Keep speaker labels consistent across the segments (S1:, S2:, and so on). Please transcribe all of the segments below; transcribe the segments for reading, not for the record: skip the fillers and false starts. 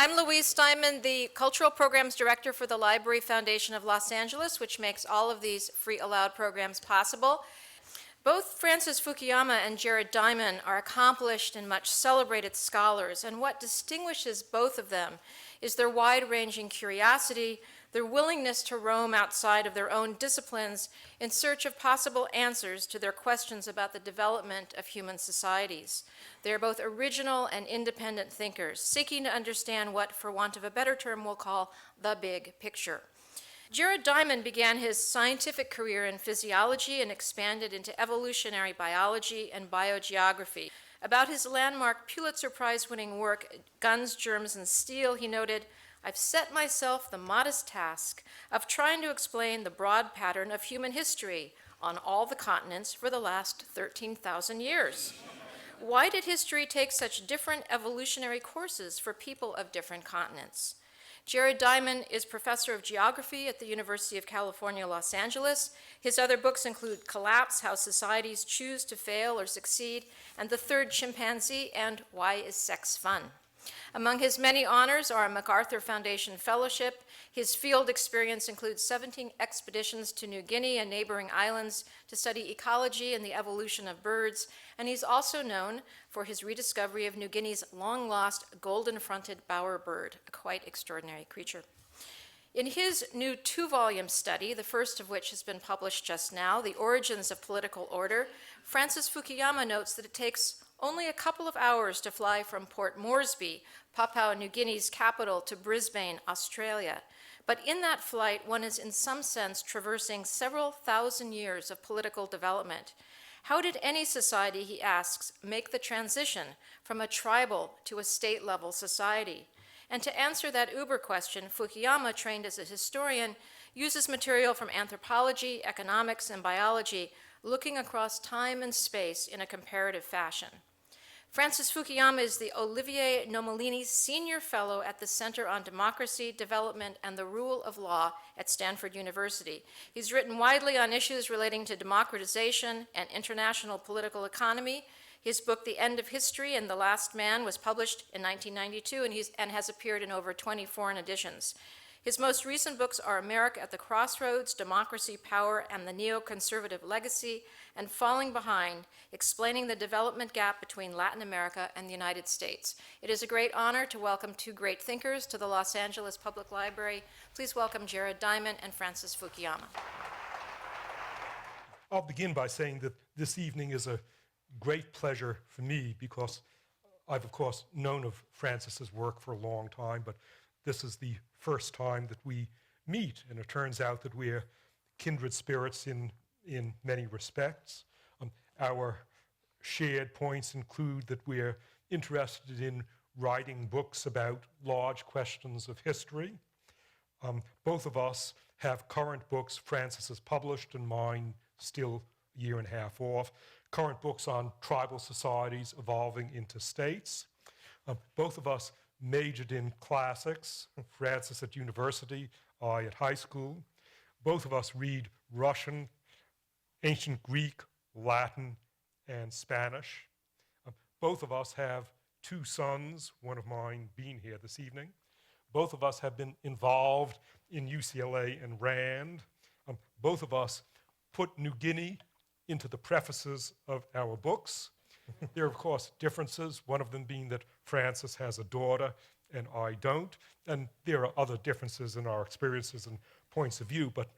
S1: I'm Louise Steinman, the Cultural Programs Director for the Library Foundation of Los Angeles, which makes all of these free ALOUD programs possible. Both Francis Fukuyama and Jared Diamond are accomplished and much celebrated scholars, and what distinguishes both of them is their wide-ranging curiosity, their willingness to roam outside of their own disciplines in search of possible answers to their questions about the development of human societies. They are both original and independent thinkers, seeking to understand what, for want of a better term, we'll call the big picture. Jared Diamond began his scientific career in physiology and expanded into evolutionary biology and biogeography. About his landmark Pulitzer Prize-winning work, Guns, Germs, and Steel, he noted, "I've set myself the modest task of trying to explain the broad pattern of human history on all the continents for the last 13,000 years. Why did history take such different evolutionary courses for people of different continents?" Jared Diamond is professor of geography at the University of California, Los Angeles. His other books include Collapse, How Societies Choose to Fail or Succeed, and The Third Chimpanzee, and Why is Sex Fun? Among his many honors are a MacArthur Foundation Fellowship. His field experience includes 17 expeditions to New Guinea and neighboring islands to study ecology and the evolution of birds, and he's also known for his rediscovery of New Guinea's long-lost golden-fronted bowerbird, a quite extraordinary creature. In his new 2-volume study, the first of which has been published just now, The Origins of Political Order, Francis Fukuyama notes that it takes only a couple of hours to fly from Port Moresby, Papua New Guinea's capital, to Brisbane, Australia. But in that flight, one is in some sense traversing several thousand years of political development. How did any society, he asks, make the transition from a tribal to a state-level society? And to answer that uber question, Fukuyama, trained as a historian, uses material from anthropology, economics, and biology, looking across time and space in a comparative fashion. Francis Fukuyama is the Olivier Nomellini Senior Fellow at the Center on Democracy, Development, and the Rule of Law at Stanford University. He's written widely on issues relating to democratization and international political economy. His book, The End of History and the Last Man, was published in 1992 and has appeared in over 20 foreign editions. His most recent books are America at the Crossroads, Democracy, Power, and the Neoconservative Legacy, and Falling Behind, Explaining the Development Gap Between Latin America and the United States. It is a great honor to welcome two great thinkers to the Los Angeles Public Library. Please welcome Jared Diamond and Francis Fukuyama.
S2: I'll begin by saying that this evening is a great pleasure for me because I've, of course, known of Francis's work for a long time, but this is the first time that we meet, and it turns out that we're kindred spirits in many respects. Our shared points include that we're interested in writing books about large questions of history. Both of us have current books Francis has published, and mine still a year and a half off, current books on tribal societies evolving into states. Both of us majored in classics, Francis at university, I at high school. Both of us read Russian, ancient Greek, Latin, and Spanish. Both of us have two sons, one of mine being here this evening. Both of us have been involved in UCLA and RAND. Both of us put New Guinea into the prefaces of our books. There are, of course, differences, one of them being that Francis has a daughter and I don't, and there are other differences in our experiences and points of view, but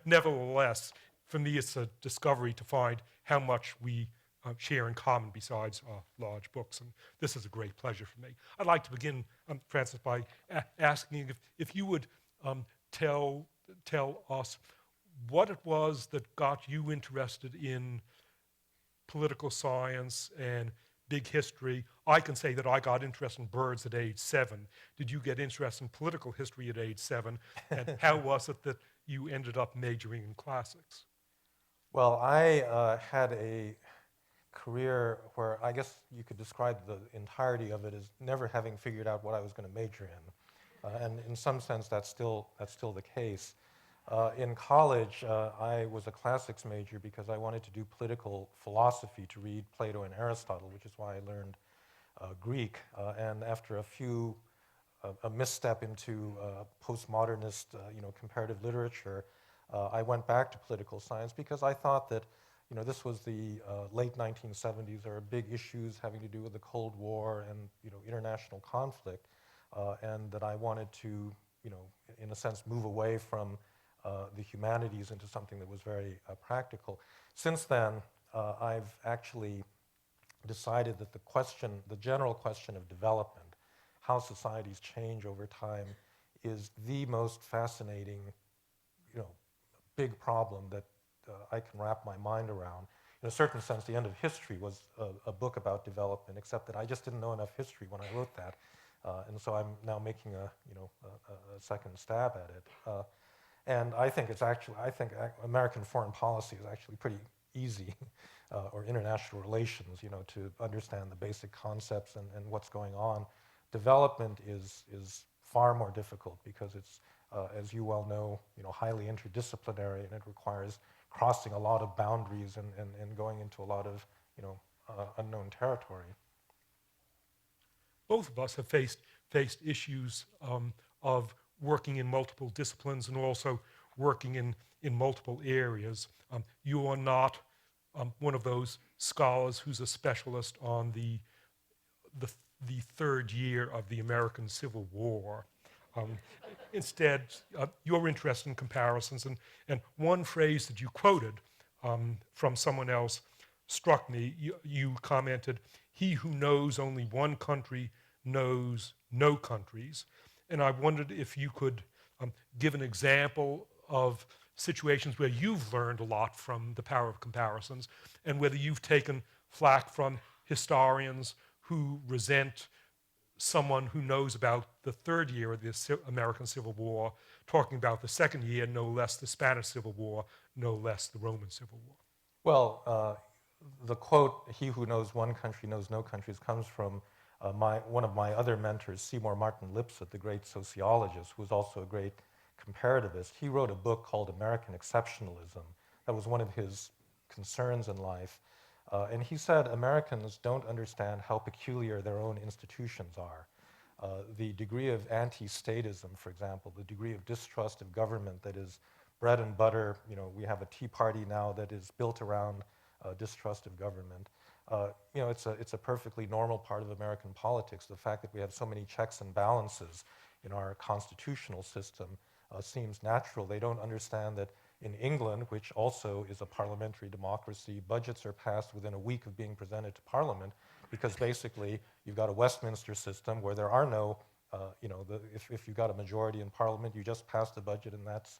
S2: nevertheless, for me, it's a discovery to find how much we share in common besides our large books, and this is a great pleasure for me. I'd like to begin, Francis, by asking if you would tell us what it was that got you interested in political science and big history. I can say that I got interested in birds at age 7. Did you get interested in political history at age 7? And how was it that you ended up majoring in classics?
S3: Well, I had a career where I guess you could describe the entirety of it as never having figured out what I was going to major in. And in some sense, that's still the case. In college, I was a classics major because I wanted to do political philosophy, to read Plato and Aristotle, which is why I learned Greek. And after a few a misstep into postmodernist, comparative literature, I went back to political science because I thought that, this was the late 1970s. There were big issues having to do with the Cold War and, international conflict, and that I wanted to, in a sense, move away from the humanities into something that was very practical. Since then, I've actually decided that the general question of development, how societies change over time, is the most fascinating, big problem that I can wrap my mind around. In a certain sense, The End of History was a book about development, except that I just didn't know enough history when I wrote that, and so I'm now making a second stab at it. And I think American foreign policy is actually pretty easy, or international relations, to understand the basic concepts and what's going on. Development is far more difficult because it's, as you well know, highly interdisciplinary, and it requires crossing a lot of boundaries and going into a lot of, unknown territory.
S2: Both of us have faced issues of working in multiple disciplines and also working in multiple areas. You are not one of those scholars who's a specialist on the third year of the American Civil War. Instead, you're interested in comparisons, and one phrase that you quoted from someone else struck me. You commented, "He who knows only one country knows no countries." And I wondered if you could give an example of situations where you've learned a lot from the power of comparisons, and whether you've taken flack from historians who resent someone who knows about the third year of the American Civil War talking about the second year, no less the Spanish Civil War, no less the Roman Civil War.
S3: Well, the quote, "He who knows one country knows no countries," comes from one of my other mentors, Seymour Martin Lipset, the great sociologist, who was also a great comparativist. He wrote a book called American Exceptionalism. That was one of his concerns in life. And he said Americans don't understand how peculiar their own institutions are. The degree of anti-statism, for example, the degree of distrust of government that is bread and butter. We have a Tea Party now that is built around distrust of government. It's a perfectly normal part of American politics. The fact that we have so many checks and balances in our constitutional system seems natural. They don't understand that in England, which also is a parliamentary democracy, budgets are passed within a week of being presented to Parliament, because basically you've got a Westminster system where there are no, if you've got a majority in Parliament, you just pass the budget and that's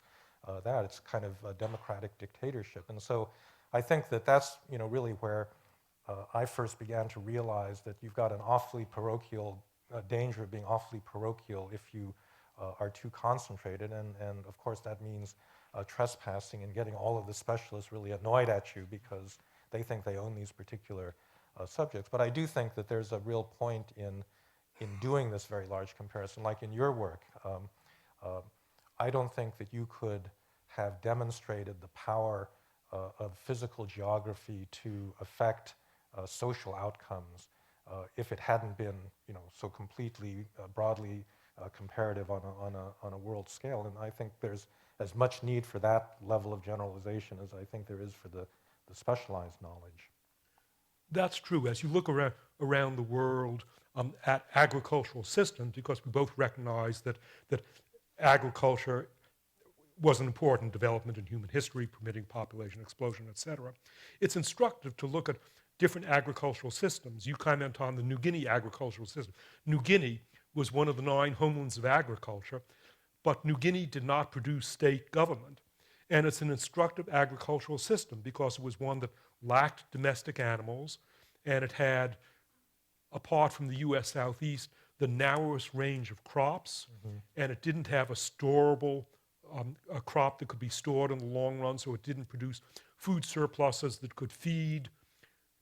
S3: that. It's kind of a democratic dictatorship. And so I think that that's really where I first began to realize that you've got an awfully parochial danger of being awfully parochial if you are too concentrated, and of course that means trespassing and getting all of the specialists really annoyed at you because they think they own these particular subjects. But I do think that there's a real point in doing this very large comparison, like in your work. I don't think that you could have demonstrated the power of physical geography to affect social outcomes if it hadn't been, so completely broadly comparative on a world scale. And I think there's as much need for that level of generalization as I think there is for the specialized knowledge.
S2: That's true. As you look around the world at agricultural systems, because we both recognize that agriculture was an important development in human history, permitting population explosion, etc. It's instructive to look at different agricultural systems. You comment on the New Guinea agricultural system. New Guinea was one of the 9 homelands of agriculture, but New Guinea did not produce state government. And it's an instructive agricultural system because it was one that lacked domestic animals, and it had, apart from the US Southeast, the narrowest range of crops, and it didn't have a storable a crop that could be stored in the long run, so it didn't produce food surpluses that could feed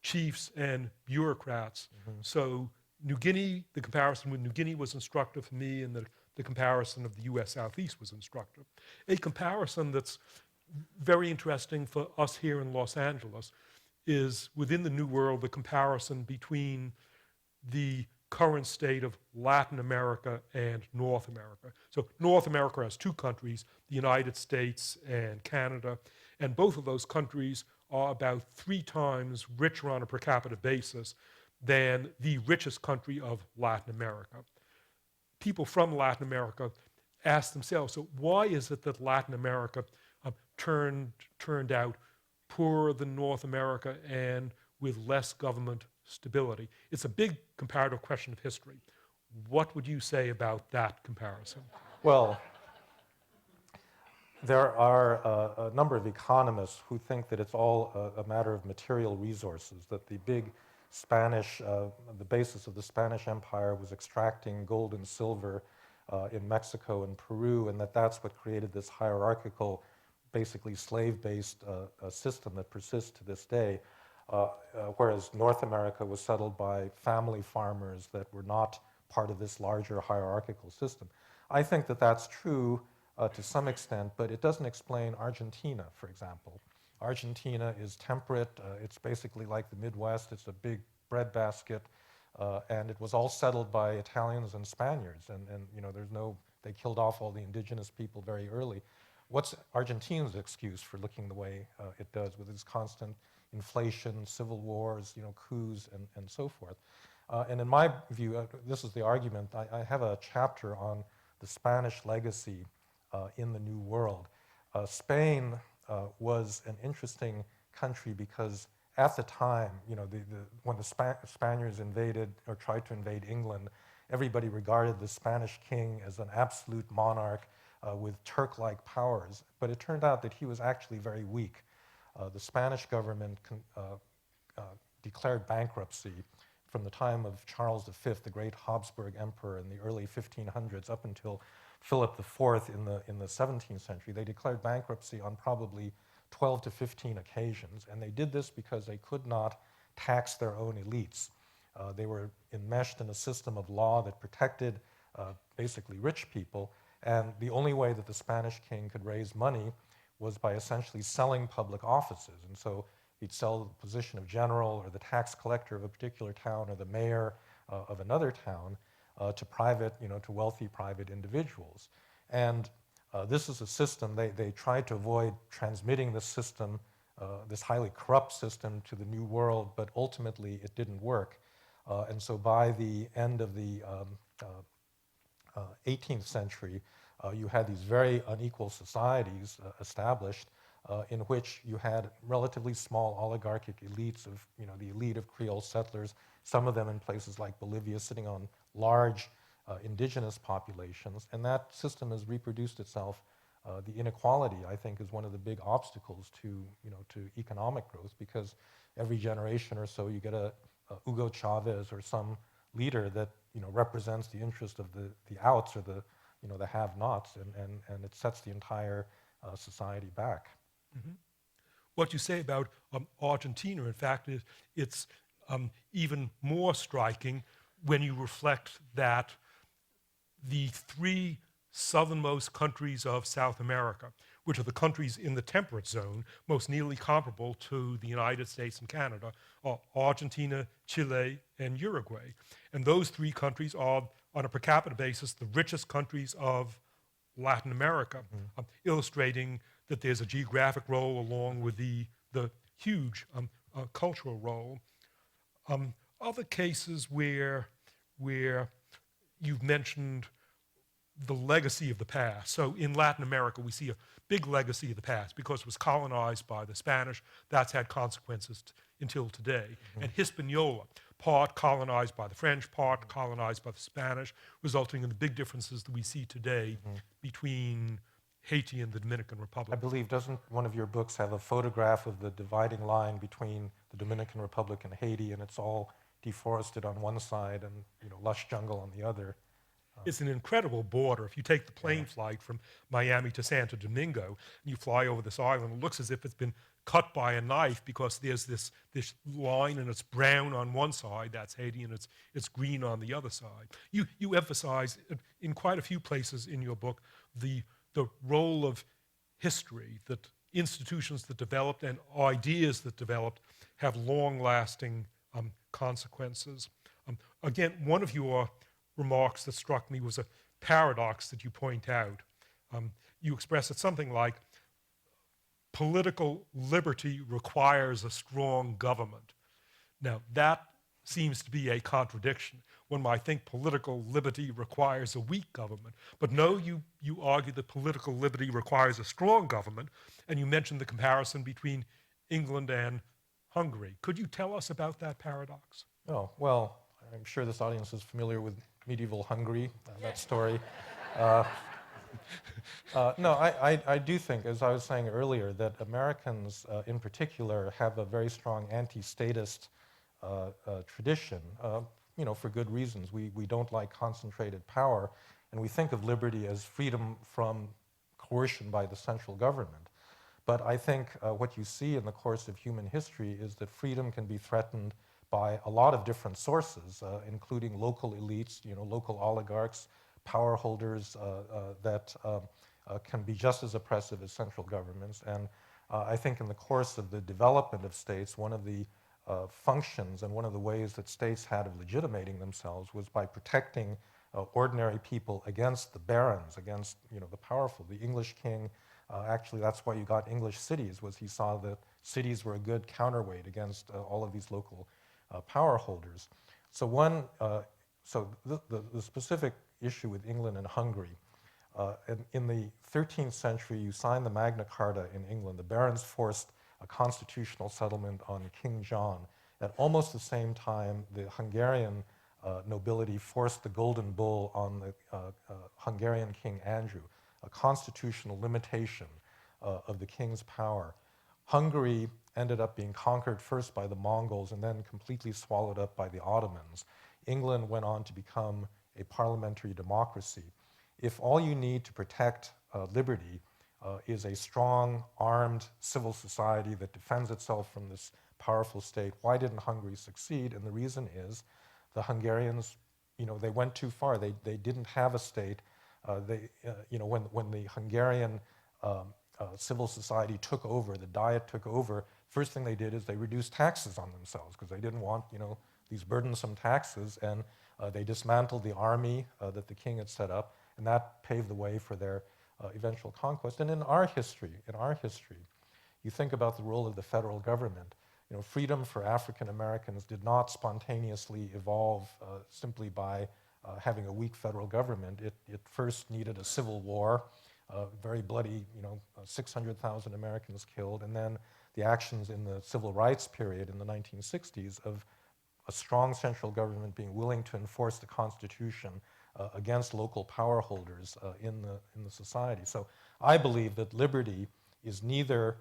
S2: chiefs and bureaucrats. So New Guinea, the comparison with New Guinea was instructive for me, and the comparison of the US Southeast was instructive. A comparison that's very interesting for us here in Los Angeles is within the New World, the comparison between the current state of Latin America and North America. So North America has two countries, the United States and Canada, and both of those countries are about 3 times richer on a per capita basis than the richest country of Latin America. People from Latin America ask themselves, so why is it that Latin America turned out poorer than North America and with less government stability? It's a big comparative question of history. What would you say about that comparison?
S3: Well, there are a number of economists who think that it's all a matter of material resources, that the big Spanish, the basis of the Spanish Empire was extracting gold and silver in Mexico and Peru, and that's what created this hierarchical, basically slave-based system that persists to this day, whereas North America was settled by family farmers that were not part of this larger hierarchical system. I think that that's true to some extent, but it doesn't explain Argentina, for example. Argentina is temperate. It's basically like the Midwest. It's a big breadbasket, and it was all settled by Italians and Spaniards. And you know, they killed off all the indigenous people very early. What's Argentina's excuse for looking the way it does, with its constant inflation, civil wars, you know, coups, and so forth? And in my view, this is the argument. I have a chapter on the Spanish legacy in the New World. Spain was an interesting country because at the time, you know, when the Spaniards invaded or tried to invade England, everybody regarded the Spanish king as an absolute monarch with Turk-like powers. But it turned out that he was actually very weak. The Spanish government declared bankruptcy from the time of Charles V, the great Habsburg emperor in the early 1500s, up until Philip IV in the 17th century. They declared bankruptcy on probably 12 to 15 occasions, and they did this because they could not tax their own elites. They were enmeshed in a system of law that protected basically rich people, and the only way that the Spanish king could raise money was by essentially selling public offices. And so he'd sell the position of general or the tax collector of a particular town or the mayor of another town to wealthy private individuals. And this is a system, they tried to avoid transmitting this system, this highly corrupt system, to the New World, but ultimately it didn't work. And so by the end of the 18th century, you had these very unequal societies established in which you had relatively small oligarchic elites of, you know, the elite of Creole settlers, some of them in places like Bolivia sitting on large indigenous populations, and that system has reproduced itself. The inequality, I think, is one of the big obstacles to economic growth, because every generation or so you get a Hugo Chavez or some leader that, you know, represents the interest of the outs or the have-nots, and it sets the entire society back.
S2: Mm-hmm. What you say about Argentina, in fact, it's even more striking when you reflect that the 3 southernmost countries of South America, which are the countries in the temperate zone, most nearly comparable to the United States and Canada, are Argentina, Chile, and Uruguay. And those 3 countries are, on a per capita basis, the richest countries of Latin America, illustrating that there's a geographic role along with the huge cultural role. Other cases where you've mentioned the legacy of the past. So in Latin America, we see a big legacy of the past because it was colonized by the Spanish. That's had consequences until today. And Hispaniola, part colonized by the French, part colonized by the Spanish, resulting in the big differences that we see today between Haiti and the Dominican Republic.
S3: I believe, doesn't one of your books have a photograph of the dividing line between the Dominican Republic and Haiti, and it's all deforested on one side and, you know, lush jungle on the other?
S2: It's an incredible border. If you take the plane flight from Miami to Santo Domingo and you fly over this island, it looks as if it's been cut by a knife, because there's this line and it's brown on one side, that's Haiti, and it's green on the other side. You emphasize in quite a few places in your book the role of history, that institutions that developed and ideas that developed have long-lasting consequences. Again, one of your remarks that struck me was a paradox that you point out. You express it something like, political liberty requires a strong government. Now, that seems to be a contradiction. One might think political liberty requires a weak government. But no, you argue that political liberty requires a strong government, and you mentioned the comparison between England and Hungary. Could you tell us about that paradox?
S3: Oh, well, I'm sure this audience is familiar with medieval Hungary, that story. No, I do think, as I was saying earlier, that Americans in particular have a very strong anti-statist tradition, for good reasons. We don't like concentrated power, and we think of liberty as freedom from coercion by the central government. But I think what you see in the course of human history is that freedom can be threatened by a lot of different sources, including local elites, local oligarchs, power holders that can be just as oppressive as central governments. And I think in the course of the development of states, one of the functions and one of the ways that states had of legitimating themselves was by protecting ordinary people against the barons, against the powerful. The English king, actually that's why you got English cities, was he saw that cities were a good counterweight against all of these local power holders. So the specific issue with England and Hungary, in the 13th century, you signed the Magna Carta in England. The barons forced a constitutional settlement on King John. At almost the same time, the Hungarian nobility forced the Golden Bull on the Hungarian King Andrew, a constitutional limitation of the king's power. Hungary ended up being conquered first by the Mongols and then completely swallowed up by the Ottomans. England went on to become a parliamentary democracy. If all you need to protect liberty is a strong, armed civil society that defends itself from this powerful state, why didn't Hungary succeed? And the reason is the Hungarians, they went too far. They didn't have a state. When the Hungarian civil society took over, the Diet took over, first thing they did is they reduced taxes on themselves because they didn't want, these burdensome taxes, and they dismantled the army that the king had set up, and that paved the way for their eventual conquest. And in our history, you think about the role of the federal government. Freedom for African Americans did not spontaneously evolve simply by having a weak federal government. It first needed a civil war, very bloody, 600,000 Americans killed, and then the actions in the civil rights period in the 1960s of a strong central government being willing to enforce the Constitution against local power holders in the society. So I believe that liberty is neither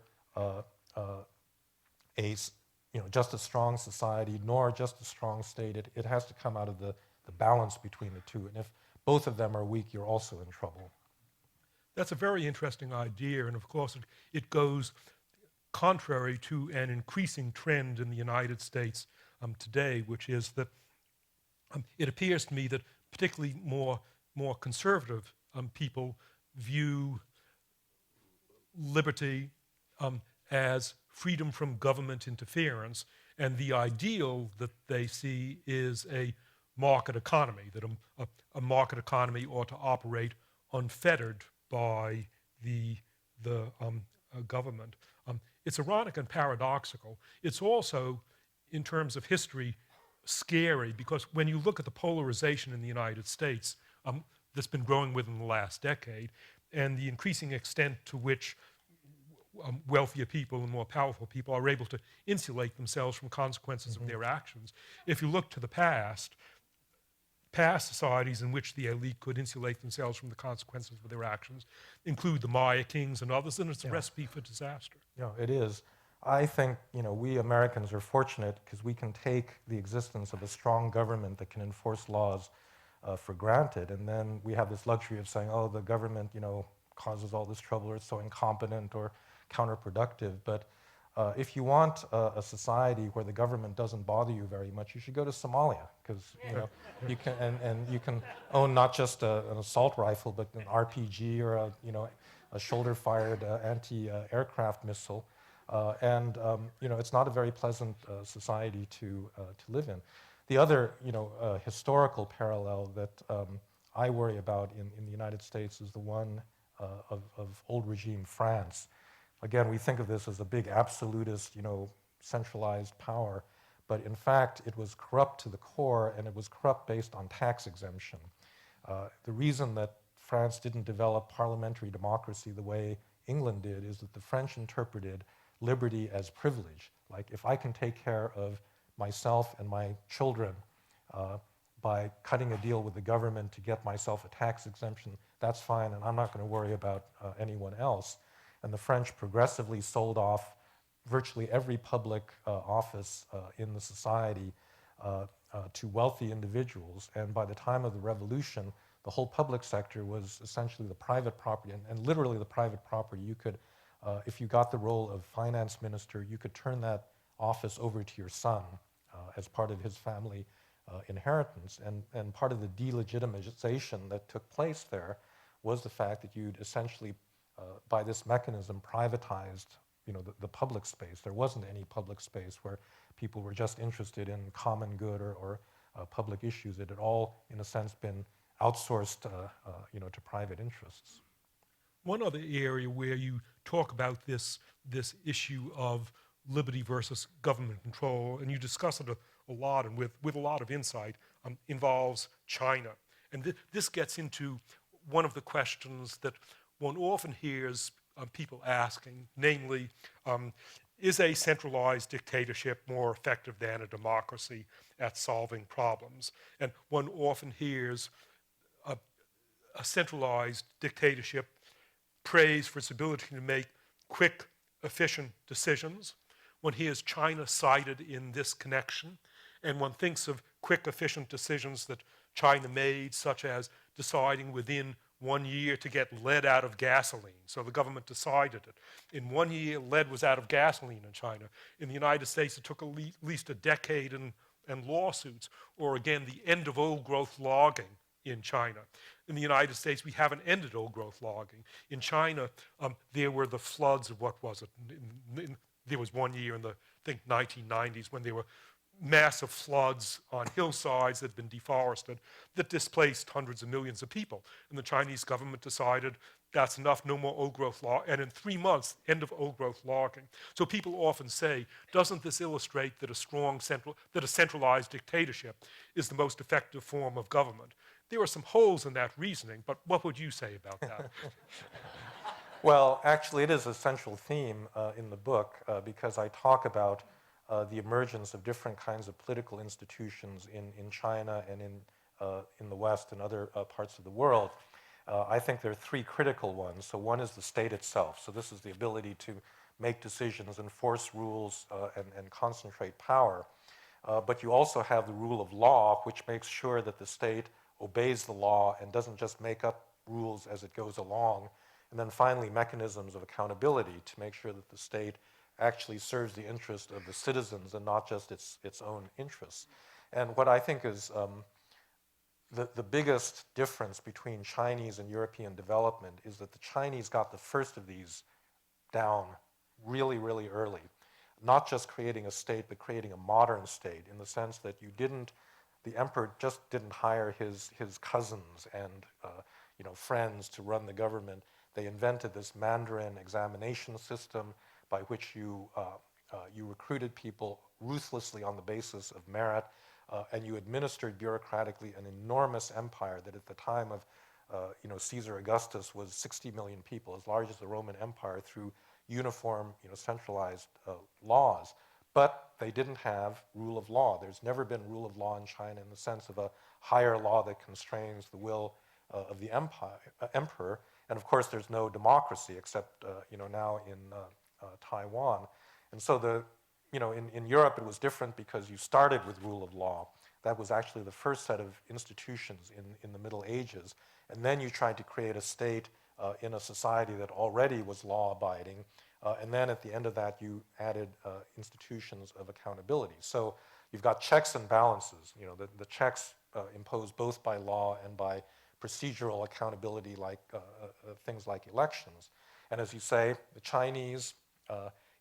S3: just a strong society nor just a strong state. It has to come out of the balance between the two. And if both of them are weak, you're also in trouble.
S2: That's a very interesting idea, and of course it goes contrary to an increasing trend in the United States today, which is that it appears to me that particularly more conservative people view liberty as freedom from government interference, and the ideal that they see is a market economy, that a market economy ought to operate unfettered by the government. It's ironic and paradoxical. It's also, in terms of history, scary, because when you look at the polarization in the United States that's been growing within the last decade, and the increasing extent to which wealthier people and more powerful people are able to insulate themselves from consequences of their actions. If you look to the past societies in which the elite could insulate themselves from the consequences of their actions include the Maya kings and others, and it's a recipe for disaster.
S3: Yeah, it is. I think we Americans are fortunate because we can take the existence of a strong government that can enforce laws for granted, and then we have this luxury of saying, oh, the government causes all this trouble, or it's so incompetent or counterproductive. But if you want a society where the government doesn't bother you very much, you should go to Somalia, because you can and you can own not just an assault rifle, but an RPG or a shoulder-fired anti-aircraft missile, and it's not a very pleasant society to live in. The other, historical parallel that I worry about in the United States is the one of old regime France. Again, we think of this as a big absolutist, centralized power, but in fact, it was corrupt to the core, and it was corrupt based on tax exemption. The reason that France didn't develop parliamentary democracy the way England did is that the French interpreted liberty as privilege. Like, if I can take care of myself and my children by cutting a deal with the government to get myself a tax exemption, that's fine, and I'm not going to worry about anyone else. And the French progressively sold off virtually every public office in the society to wealthy individuals. And by the time of the revolution, the whole public sector was essentially the private property, and literally the private property. You could, if you got the role of finance minister, you could turn that office over to your son as part of his family inheritance. And part of the delegitimization that took place there was the fact that you'd essentially, by this mechanism, privatized the public space. There wasn't any public space where people were just interested in common good or public issues. It had all, in a sense, been outsourced to private interests.
S2: One other area where you talk about this issue of liberty versus government control, and you discuss it a lot and with a lot of insight, involves China. And this gets into one of the questions that one often hears people asking, namely, is a centralized dictatorship more effective than a democracy at solving problems? And one often hears a centralized dictatorship praised for its ability to make quick, efficient decisions. One hears China cited in this connection, and one thinks of quick, efficient decisions that China made, such as deciding within 1 year to get lead out of gasoline. So the government decided it. In 1 year, lead was out of gasoline in China. In the United States, it took at least a decade and lawsuits. Or again, the end of old growth logging in China. In the United States, we haven't ended old growth logging. In China, there were the floods of, what was it? There was 1 year in the, I think, 1990s when there were massive floods on hillsides that had been deforested that displaced hundreds of millions of people. And the Chinese government decided that's enough, no more old growth log. And in 3 months, end of old growth logging. So people often say, doesn't this illustrate that a centralized dictatorship is the most effective form of government? There are some holes in that reasoning, but what would you say about that?
S3: Well, actually, it is a central theme in the book because I talk about the emergence of different kinds of political institutions in China and in the West and other parts of the world. I think there are three critical ones. So one is the state itself. So this is the ability to make decisions, enforce rules, and concentrate power. But you also have the rule of law, which makes sure that the state obeys the law and doesn't just make up rules as it goes along. And then finally, mechanisms of accountability to make sure that the state actually serves the interest of the citizens and not just its own interests. And what I think is the biggest difference between Chinese and European development is that the Chinese got the first of these down really, really early. Not just creating a state, but creating a modern state in the sense that the emperor just didn't hire his cousins and friends to run the government. They invented this Mandarin examination system by which you recruited people ruthlessly on the basis of merit, and you administered bureaucratically an enormous empire that at the time of Caesar Augustus was 60 million people, as large as the Roman Empire, through uniform, centralized laws. But they didn't have rule of law. There's never been rule of law in China in the sense of a higher law that constrains the will of the emperor. And of course, there's no democracy except now in Taiwan. And so in Europe, it was different because you started with rule of law. That was actually the first set of institutions in the Middle Ages. And then you tried to create a state in a society that already was law-abiding. And then at the end of that, you added institutions of accountability. So you've got checks and balances. The checks imposed both by law and by procedural accountability, like things like elections. And as you say, the Chinese,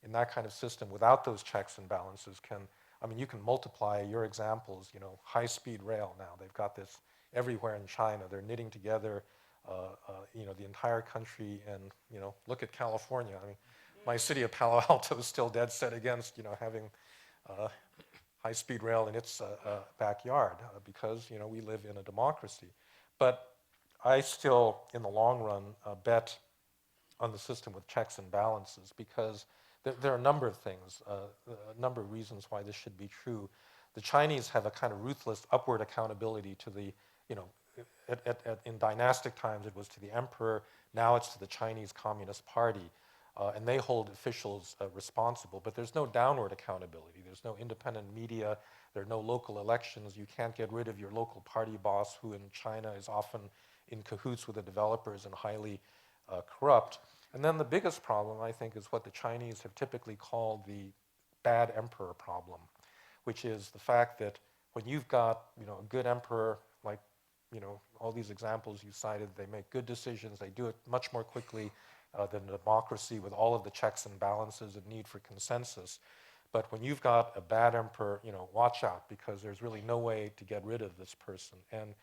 S3: in that kind of system, without those checks and balances, can I mean, you can multiply your examples, you know, high-speed rail now. They've got this everywhere in China. They're knitting together, you know, the entire country. And, you know, look at California. I mean, my city of Palo Alto is still dead set against, you know, having high-speed rail in its backyard because, you know, we live in a democracy. But I still, in the long run, bet on the system with checks and balances because there are a number of things, a number of reasons why this should be true. The Chinese have a kind of ruthless upward accountability to the, you know, in dynastic times it was to the emperor, now it's to the Chinese Communist Party, and they hold officials responsible, but there's no downward accountability. There's no independent media, there are no local elections, you can't get rid of your local party boss who in China is often in cahoots with the developers and highly corrupt. And then the biggest problem, I think, is what the Chinese have typically called the bad emperor problem, which is the fact that when you've got, you know, a good emperor, like, you know, all these examples you cited, they make good decisions, they do it much more quickly than a democracy with all of the checks and balances and need for consensus. But when you've got a bad emperor, you know, watch out because there's really no way to get rid of this person. And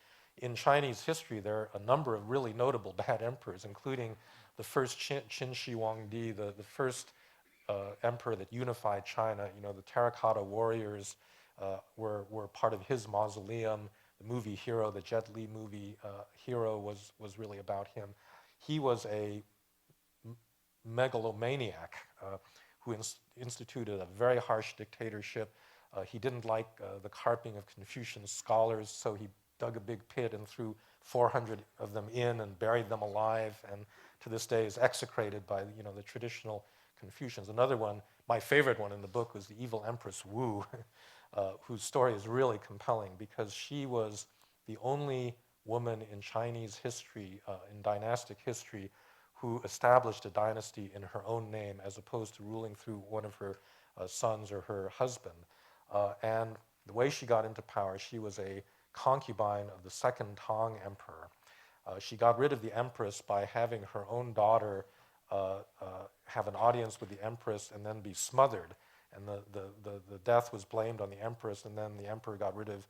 S3: in Chinese history, there are a number of really notable bad emperors, including the first Qin Shi Huangdi, the first emperor that unified China. You know, the terracotta warriors were part of his mausoleum. The movie Hero, the Jet Li movie Hero was really about him. He was a megalomaniac who instituted a very harsh dictatorship. He didn't like the carping of Confucian scholars, so he dug a big pit and threw 400 of them in and buried them alive, and to this day is execrated by, you know, the traditional Confucians. Another one, my favorite one in the book, was the evil Empress Wu, whose story is really compelling because she was the only woman in Chinese history, in dynastic history, who established a dynasty in her own name as opposed to ruling through one of her sons or her husband. And the way she got into power, she was a concubine of the second Tang emperor. She got rid of the empress by having her own daughter have an audience with the empress and then be smothered. And the death was blamed on the empress, and then the emperor got rid of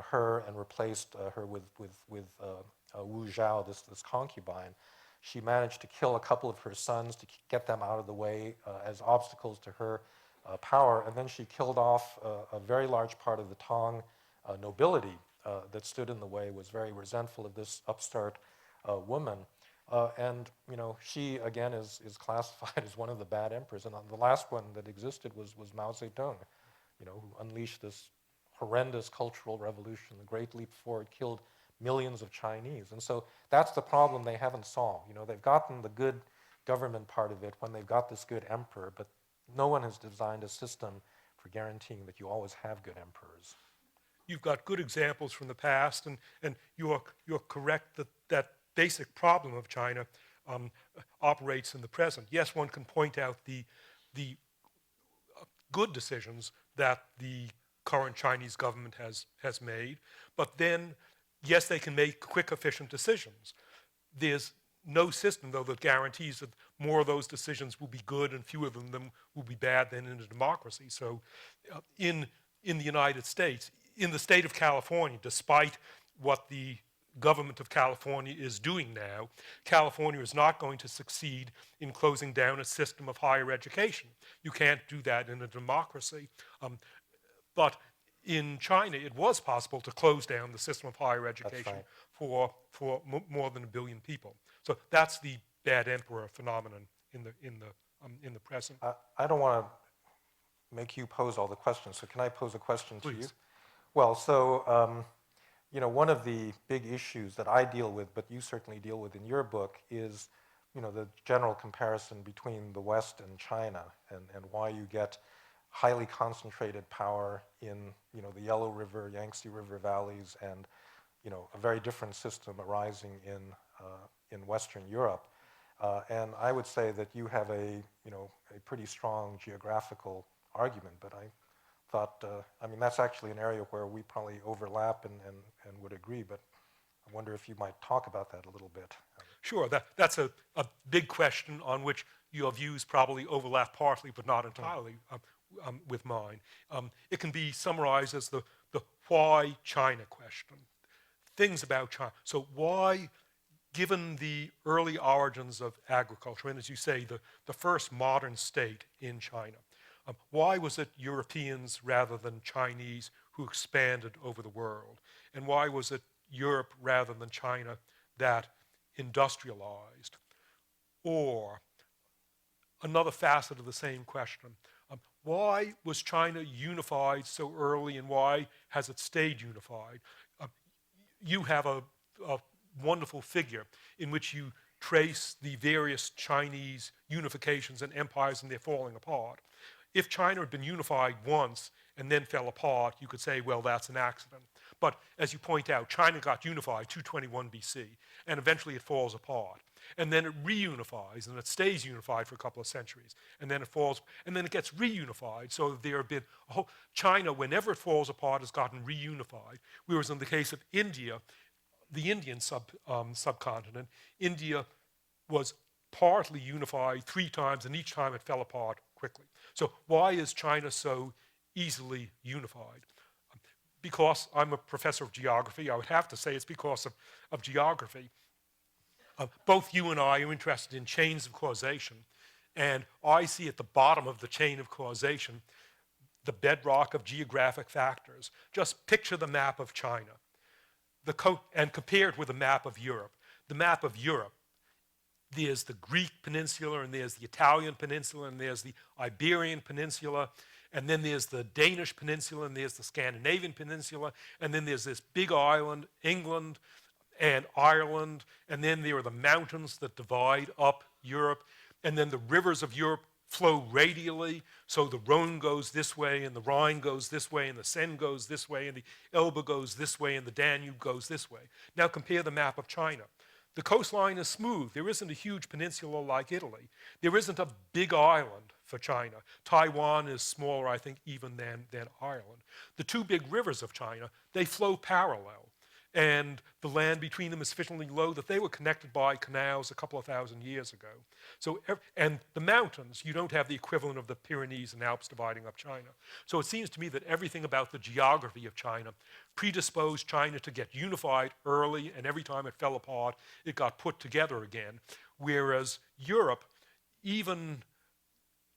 S3: her and replaced her with Wu Zhao, this concubine. She managed to kill a couple of her sons to get them out of the way as obstacles to her power, and then she killed off a very large part of the Tang nobility that stood in the way, was very resentful of this upstart woman. And, you know, she, again, is classified as one of the bad emperors. And the last one that existed was Mao Zedong, you know, who unleashed this horrendous cultural revolution, the Great Leap Forward, killed millions of Chinese. And so that's the problem they haven't solved. You know, they've gotten the good government part of it when they've got this good emperor, but no one has designed a system for guaranteeing that you always have good emperors.
S2: You've got good examples from the past, and you're correct that that basic problem of China operates in the present. Yes, one can point out the good decisions that the current Chinese government has made, but then, yes, they can make quick, efficient decisions. There's no system, though, that guarantees that more of those decisions will be good and fewer of them will be bad than in a democracy. So in the United States, in the state of California, despite what the government of California is doing now, California is not going to succeed in closing down a system of higher education. You can't do that in a democracy. But in China, it was possible to close down the system of higher education for more than 1 billion people. So that's the bad emperor phenomenon in the present.
S3: I don't want to make you pose all the questions, so can I pose a question to you?
S2: Please.
S3: Well, so you know, one of the big issues that I deal with, but you certainly deal with in your book, is, you know, the general comparison between the West and China, and why you get highly concentrated power in, you know, the Yellow River, Yangtze River valleys, and, you know, a very different system arising in Western Europe. And I would say that you have a pretty strong geographical argument, but I thought, I mean, that's actually an area where we probably overlap and would agree, but I wonder if you might talk about that a little bit.
S2: Sure, that's a big question on which your views probably overlap partly, but not entirely. with mine. It can be summarized as the why China question. Things about China. So why, given the early origins of agriculture, and as you say, the first modern state in China, why was it Europeans rather than Chinese who expanded over the world? And why was it Europe rather than China that industrialized? Or another facet of the same question, why was China unified so early and why has it stayed unified? You have a wonderful figure in which you trace the various Chinese unifications and empires and their falling apart. If China had been unified once and then fell apart, you could say, well, that's an accident. But as you point out, China got unified 221 BC, and eventually it falls apart. And then it reunifies, and it stays unified for a couple of centuries. And then it falls, and then it gets reunified. So there have been a whole, China, whenever it falls apart, has gotten reunified. Whereas in the case of India, the Indian subcontinent, India was partly unified 3 times, and each time it fell apart quickly. So why is China so easily unified? Because I'm a professor of geography, I would have to say it's because of geography. Both you and I are interested in chains of causation, and I see at the bottom of the chain of causation the bedrock of geographic factors. Just picture the map of China and compare it with a map of Europe. The map of Europe, there's the Greek peninsula, and there's the Italian peninsula, and there's the Iberian peninsula, and then there's the Danish peninsula, and there's the Scandinavian peninsula, and then there's this big island, England and Ireland, and then there are the mountains that divide up Europe, and then the rivers of Europe flow radially, so the Rhone goes this way, and the Rhine goes this way, and the Seine goes this way, and the Elbe goes this way, and the Danube goes this way. Now compare the map of China. The coastline is smooth. There isn't a huge peninsula like Italy. There isn't a big island for China. Taiwan is smaller, I think, even than Ireland. The 2 big rivers of China, they flow parallel. And the land between them is sufficiently low that they were connected by canals a couple of thousand years ago. So, and the mountains, you don't have the equivalent of the Pyrenees and Alps dividing up China. So it seems to me that everything about the geography of China predisposed China to get unified early, and every time it fell apart, it got put together again. Whereas Europe, even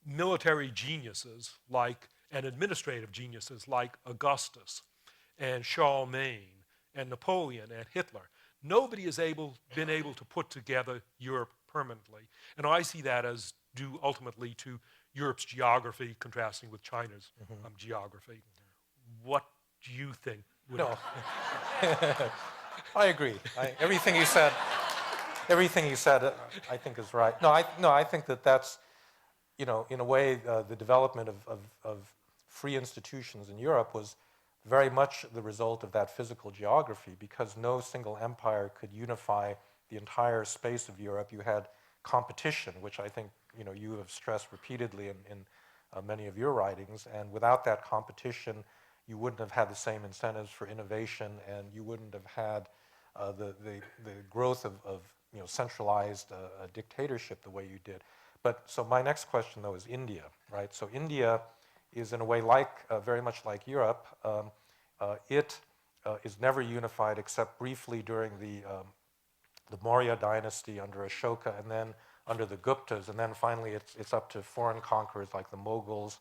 S2: military geniuses like, and administrative geniuses like Augustus and Charlemagne and Napoleon and Hitler, nobody has been able to put together Europe permanently. And I see that as due ultimately to Europe's geography contrasting with China's geography. What do you think?
S3: No, I agree. Everything you said, I think is right. No, I think that's, in a way, the development of free institutions in Europe was very much the result of that physical geography, because no single empire could unify the entire space of Europe. You had competition, which I think you have stressed repeatedly in many of your writings, and without that competition, you wouldn't have had the same incentives for innovation, and you wouldn't have had the growth of centralized dictatorship the way you did. But so my next question, though, is India, right? So India is in a way very much like Europe. It is never unified except briefly during the Maurya dynasty under Ashoka, and then under the Guptas, and then finally it's up to foreign conquerors like the Mughals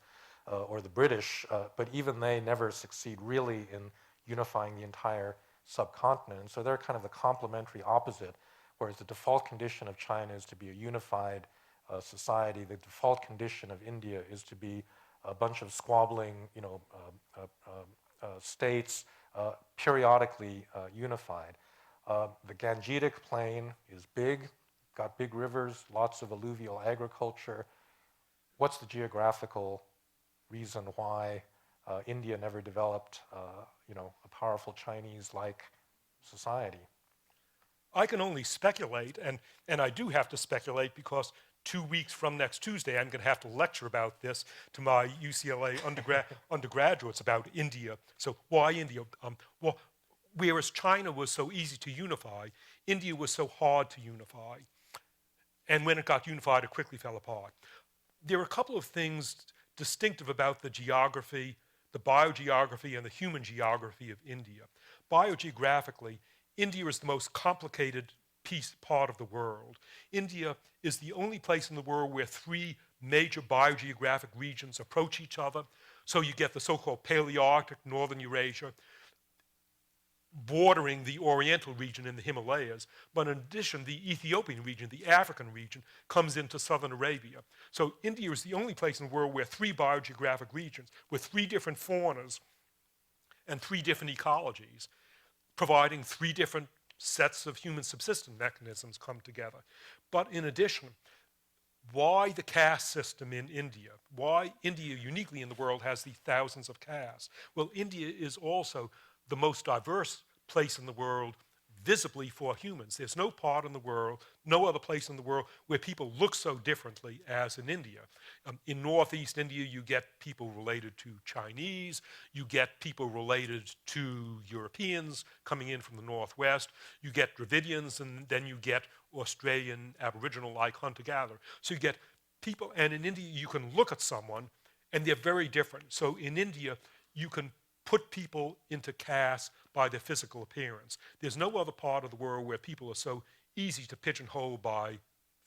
S3: or the British, but even they never succeed really in unifying the entire subcontinent. And so they're kind of the complementary opposite, whereas the default condition of China is to be a unified society. The default condition of India is to be a bunch of squabbling, states, periodically unified. The Gangetic Plain is big, got big rivers, lots of alluvial agriculture. What's the geographical reason why India never developed, a powerful Chinese-like society?
S2: I can only speculate, and I do have to speculate because 2 weeks from next Tuesday, I'm going to have to lecture about this to my UCLA undergraduates about India. So why India? Whereas China was so easy to unify, India was so hard to unify. And when it got unified, it quickly fell apart. There are a couple of things distinctive about the geography, the biogeography, and the human geography of India. Biogeographically, India is the most complicated part of the world. India is the only place in the world where three major biogeographic regions approach each other. So you get the so-called Palearctic, northern Eurasia, bordering the Oriental region in the Himalayas, but in addition, the Ethiopian region, the African region, comes into southern Arabia. So India is the only place in the world where three biogeographic regions, with three different faunas and three different ecologies, providing three different sets of human subsistence mechanisms come together. But in addition, why the caste system in India? Why India uniquely in the world has these thousands of castes? Well, India is also the most diverse place in the world visibly for humans. There's no part in the world, no other place in the world where people look so differently as in India. In Northeast India, you get people related to Chinese, you get people related to Europeans coming in from the Northwest, you get Dravidians, and then you get Australian Aboriginal-like hunter-gatherer. So you get people, and in India, you can look at someone, and they're very different. So in India, you can put people into castes by their physical appearance. There's no other part of the world where people are so easy to pigeonhole by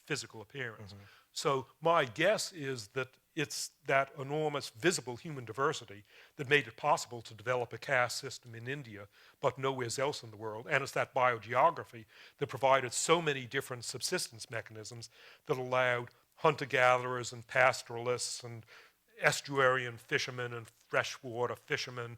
S2: physical appearance. Mm-hmm. So my guess is that it's that enormous visible human diversity that made it possible to develop a caste system in India, but nowhere else in the world. And it's that biogeography that provided so many different subsistence mechanisms that allowed hunter-gatherers and pastoralists and estuarian fishermen and freshwater fishermen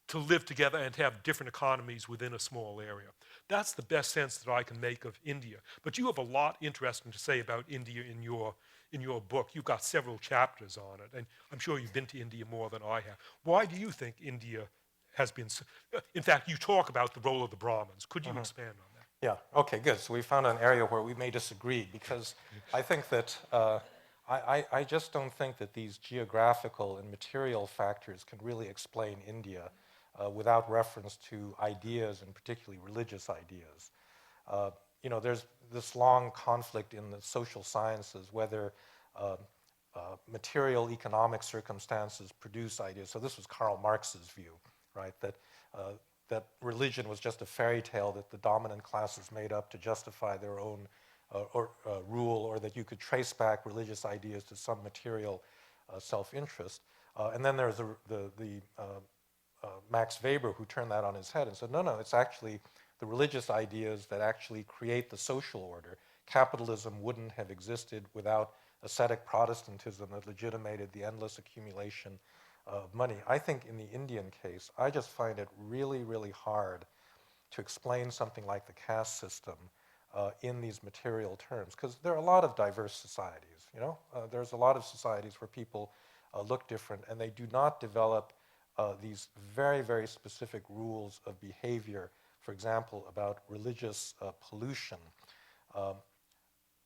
S2: to live together and have different economies within a small area. That's the best sense that I can make of India. But you have a lot interesting to say about India in your book. You've got several chapters on it, and I'm sure you've been to India more than I have. Why do you think India has been... In fact, you talk about the role of the Brahmins. Could you expand on that?
S3: Yeah, okay, good. So we found an area where we may disagree, because I think that I just don't think that these geographical and material factors can really explain India without reference to ideas, and particularly religious ideas. There's this long conflict in the social sciences whether material economic circumstances produce ideas. So this was Karl Marx's view, right? That religion was just a fairy tale that the dominant classes made up to justify their own rule, or that you could trace back religious ideas to some material self-interest. And then there's the Max Weber, who turned that on his head and said, no, it's actually the religious ideas that actually create the social order. Capitalism wouldn't have existed without ascetic Protestantism that legitimated the endless accumulation of money. I think in the Indian case, I just find it really, really hard to explain something like the caste system in these material terms, because there are a lot of diverse societies. There's a lot of societies where people look different, and they do not develop these very, very specific rules of behavior, for example, about religious pollution.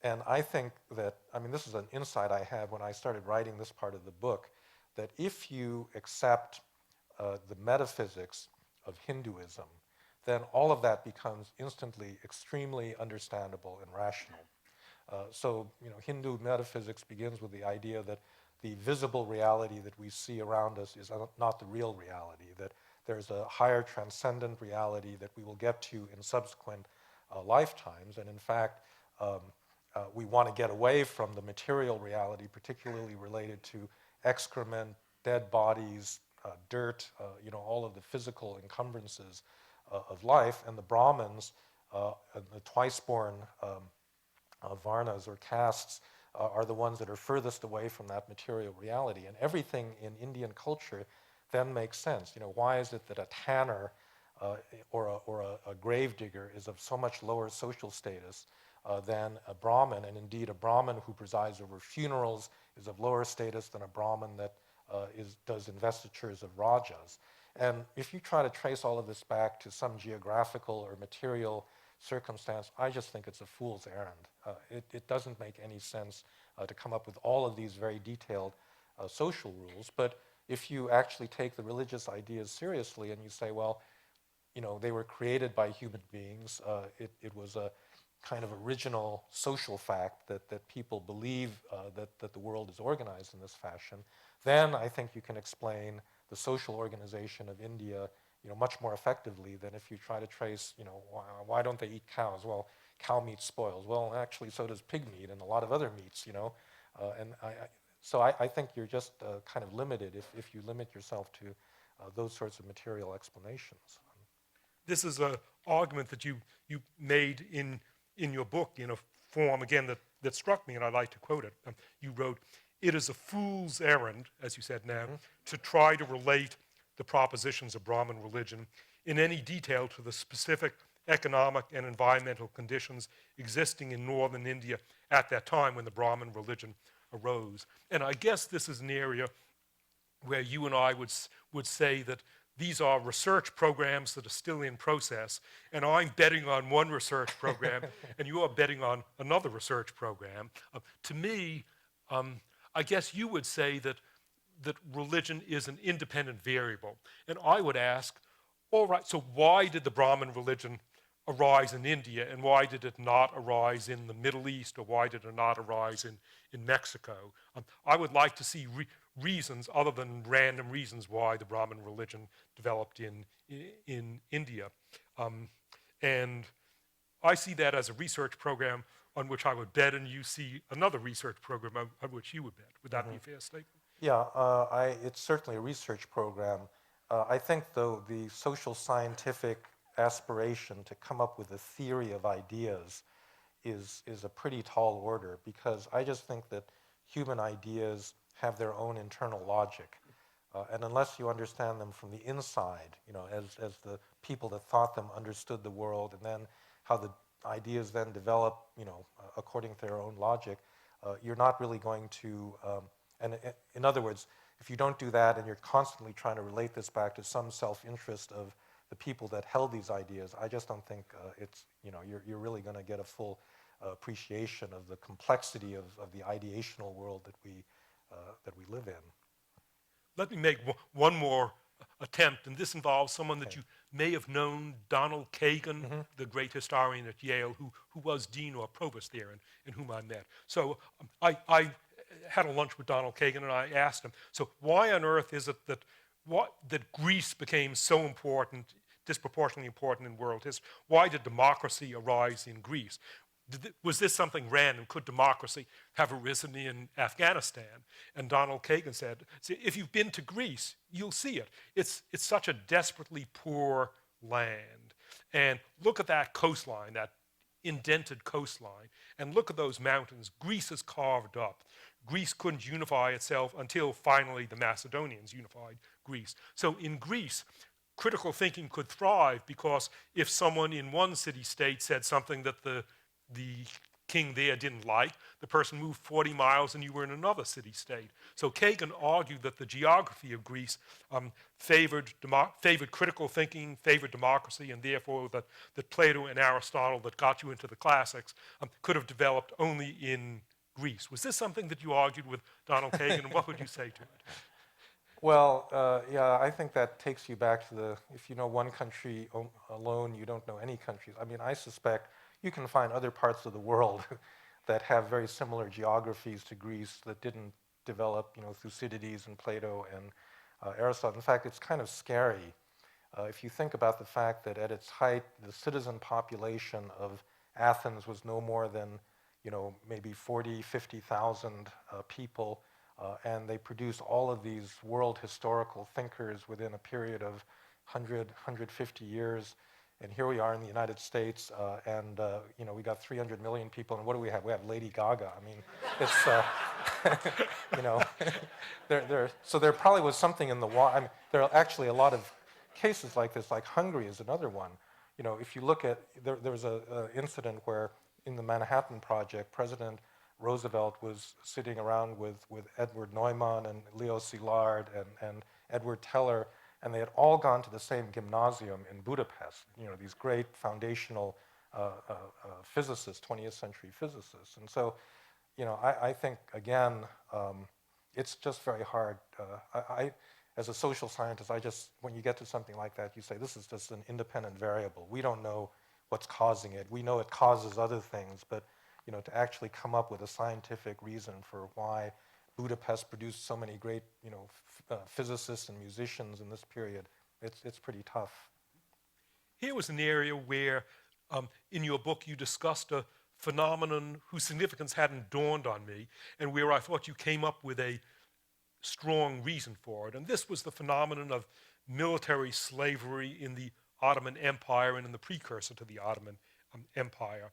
S3: And I think that, this is an insight I had when I started writing this part of the book, that if you accept the metaphysics of Hinduism, then all of that becomes instantly extremely understandable and rational. So Hindu metaphysics begins with the idea that the visible reality that we see around us is not the real reality, that there's a higher transcendent reality that we will get to in subsequent lifetimes. And in fact, we want to get away from the material reality, particularly related to excrement, dead bodies, dirt, all of the physical encumbrances of life. And the Brahmins, the twice-born varnas or castes, are the ones that are furthest away from that material reality. And everything in Indian culture then makes sense. Why is it that a tanner or a grave digger is of so much lower social status than a Brahmin? And indeed, a Brahmin who presides over funerals is of lower status than a Brahmin that does investitures of Rajas. And if you try to trace all of this back to some geographical or material circumstance, I just think it's a fool's errand. It doesn't make any sense to come up with all of these very detailed social rules. But if you actually take the religious ideas seriously and you say, well, they were created by human beings, it was a kind of original social fact that people believe that the world is organized in this fashion, then I think you can explain the social organization of India, much more effectively than if you try to trace, why don't they eat cows? Well, cow meat spoils. Well, actually, so does pig meat and a lot of other meats, So I think you're just kind of limited if you limit yourself to those sorts of material explanations.
S2: This is an argument that you made in your book in a form, again, that struck me, and I'd like to quote it. You wrote, "It is a fool's errand," as you said now, "to try to relate the propositions of Brahmin religion in any detail to the specific economic and environmental conditions existing in northern India at that time when the Brahmin religion arose." And I guess this is an area where you and I would say that these are research programs that are still in process, and I'm betting on one research program, and you are betting on another research program. To me, I guess you would say that religion is an independent variable. And I would ask, all right, so why did the Brahmin religion arise in India, and why did it not arise in the Middle East, or why did it not arise in Mexico? I would like to see reasons other than random reasons why the Brahmin religion developed in India. And I see that as a research program on which I would bet, and you see another research program on which you would bet. Would that be a fair statement?
S3: Yeah, it's certainly a research program. I think, though, the social scientific aspiration to come up with a theory of ideas is a pretty tall order, because I just think that human ideas have their own internal logic. And unless you understand them from the inside, as the people that thought them understood the world, and then how the ideas then develop, according to their own logic, you're not really going to, and in other words, if you don't do that and you're constantly trying to relate this back to some self-interest of the people that held these ideas, I just don't think you're really going to get a full appreciation of the complexity of the ideational world that we live in.
S2: Let me make one more attempt, and this involves someone that you may have known, Donald Kagan, the great historian at Yale, who was dean or provost there, and whom I met. So I had a lunch with Donald Kagan, and I asked him, so why on earth is it that Greece became so important, disproportionately important in world history? Why did democracy arise in Greece? Was this something random? Could democracy have arisen in Afghanistan? And Donald Kagan said, see, if you've been to Greece, you'll see it. It's such a desperately poor land. And look at that coastline, that indented coastline, and look at those mountains. Greece is carved up. Greece couldn't unify itself until finally the Macedonians unified Greece. So in Greece, critical thinking could thrive, because if someone in one city-state said something that the king there didn't like, the person moved 40 miles and you were in another city-state. So Kagan argued that the geography of Greece favored critical thinking, favored democracy, and therefore that Plato and Aristotle that got you into the classics could have developed only in Greece. Was this something that you argued with Donald Kagan, and what would you say to it?
S3: Well, yeah, I think that takes you back to if you know one country alone, you don't know any countries. I mean, I suspect you can find other parts of the world that have very similar geographies to Greece that didn't develop, Thucydides and Plato and Aristotle. In fact, it's kind of scary if you think about the fact that at its height, the citizen population of Athens was no more than, maybe 40, 50,000 people, and they produced all of these world historical thinkers within a period of 100, 150 years. And here we are in the United States, and we got 300 million people, and what do we have? We have Lady Gaga. I mean, it's so there probably was something in the water. I mean, there are actually a lot of cases like this. Like Hungary is another one. If you look at there was an incident where in the Manhattan Project, President Roosevelt was sitting around with Edward Neumann and Leo Szilard and Edward Teller. And they had all gone to the same gymnasium in Budapest, these great foundational physicists, 20th century physicists. And so, I think, again, it's just very hard. As a social scientist, when you get to something like that, you say, this is just an independent variable. We don't know what's causing it. We know it causes other things, but to actually come up with a scientific reason for why Budapest produced so many great physicists and musicians in this period, it's pretty tough.
S2: Here was an area where, in your book, you discussed a phenomenon whose significance hadn't dawned on me, and where I thought you came up with a strong reason for it. And this was the phenomenon of military slavery in the Ottoman Empire and in the precursor to the Ottoman Empire.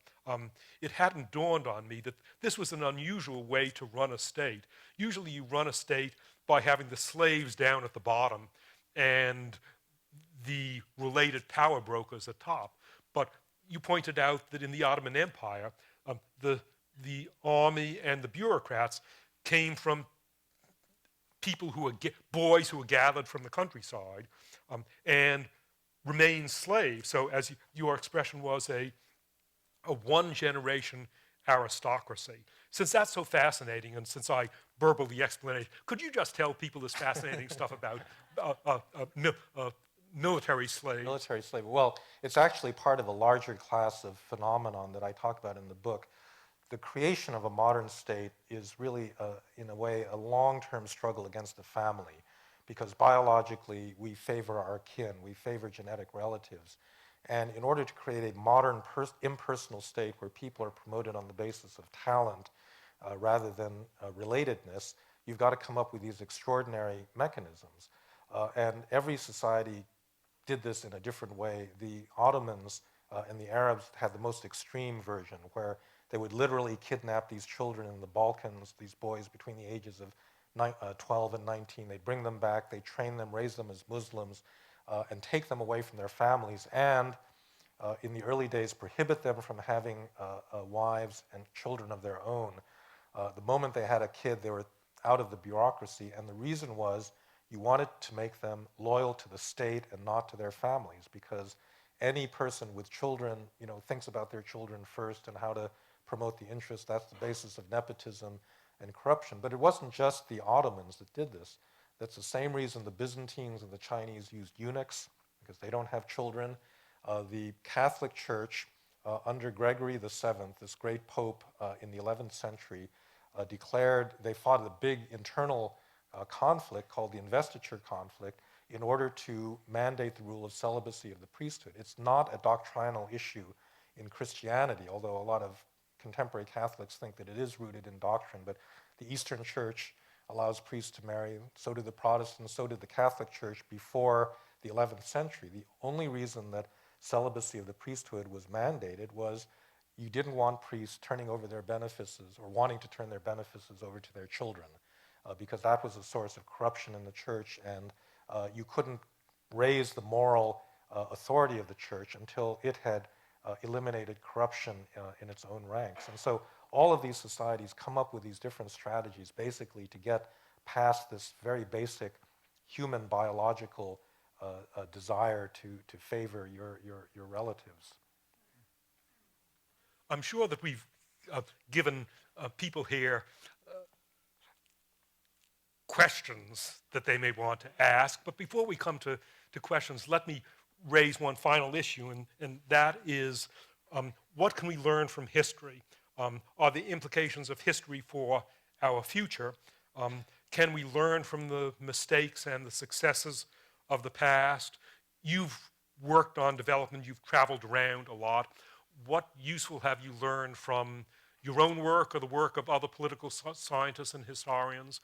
S2: It hadn't dawned on me that this was an unusual way to run a state. Usually you run a state by having the slaves down at the bottom and the related power brokers at top. But you pointed out that in the Ottoman Empire, the army and the bureaucrats came from people who were boys who were gathered from the countryside and remained slaves. So as your expression was, a one-generation aristocracy. Since that's so fascinating, and since I verbally explained it, could you just tell people this fascinating stuff about military slaves?
S3: Military slavery. Well, it's actually part of a larger class of phenomenon that I talk about in the book. The creation of a modern state is really, in a way, a long-term struggle against the family, because biologically we favor our kin, we favor genetic relatives. And in order to create a modern impersonal state where people are promoted on the basis of talent rather than relatedness, you've got to come up with these extraordinary mechanisms. And every society did this in a different way. The Ottomans and the Arabs had the most extreme version, where they would literally kidnap these children in the Balkans, these boys between the ages of 12 and 19. They'd bring them back, they'd train them, raise them as Muslims, and take them away from their families, and in the early days prohibit them from having wives and children of their own. The moment they had a kid, they were out of the bureaucracy, and the reason was you wanted to make them loyal to the state and not to their families, because any person with children, thinks about their children first and how to promote the interest. That's the basis of nepotism and corruption. But it wasn't just the Ottomans that did this. That's the same reason the Byzantines and the Chinese used eunuchs, because they don't have children. The Catholic Church, under Gregory VII, this great pope in the 11th century, declared, they fought a big internal conflict called the investiture conflict in order to mandate the rule of celibacy of the priesthood. It's not a doctrinal issue in Christianity, although a lot of contemporary Catholics think that it is rooted in doctrine, but the Eastern Church allows priests to marry, so did the Protestants, so did the Catholic Church before the 11th century. The only reason that celibacy of the priesthood was mandated was you didn't want priests turning over their benefices or wanting to turn their benefices over to their children, because that was a source of corruption in the church, and you couldn't raise the moral authority of the church until it had eliminated corruption in its own ranks. And so all of these societies come up with these different strategies basically to get past this very basic human biological desire to favor your relatives.
S2: I'm sure that we've given people here questions that they may want to ask, but before we come to questions, let me raise one final issue, and that is, what can we learn from history? Are the implications of history for our future? Can we learn from the mistakes and the successes of the past? You've worked on development, you've traveled around a lot. What useful have you learned from your own work or the work of other political scientists and historians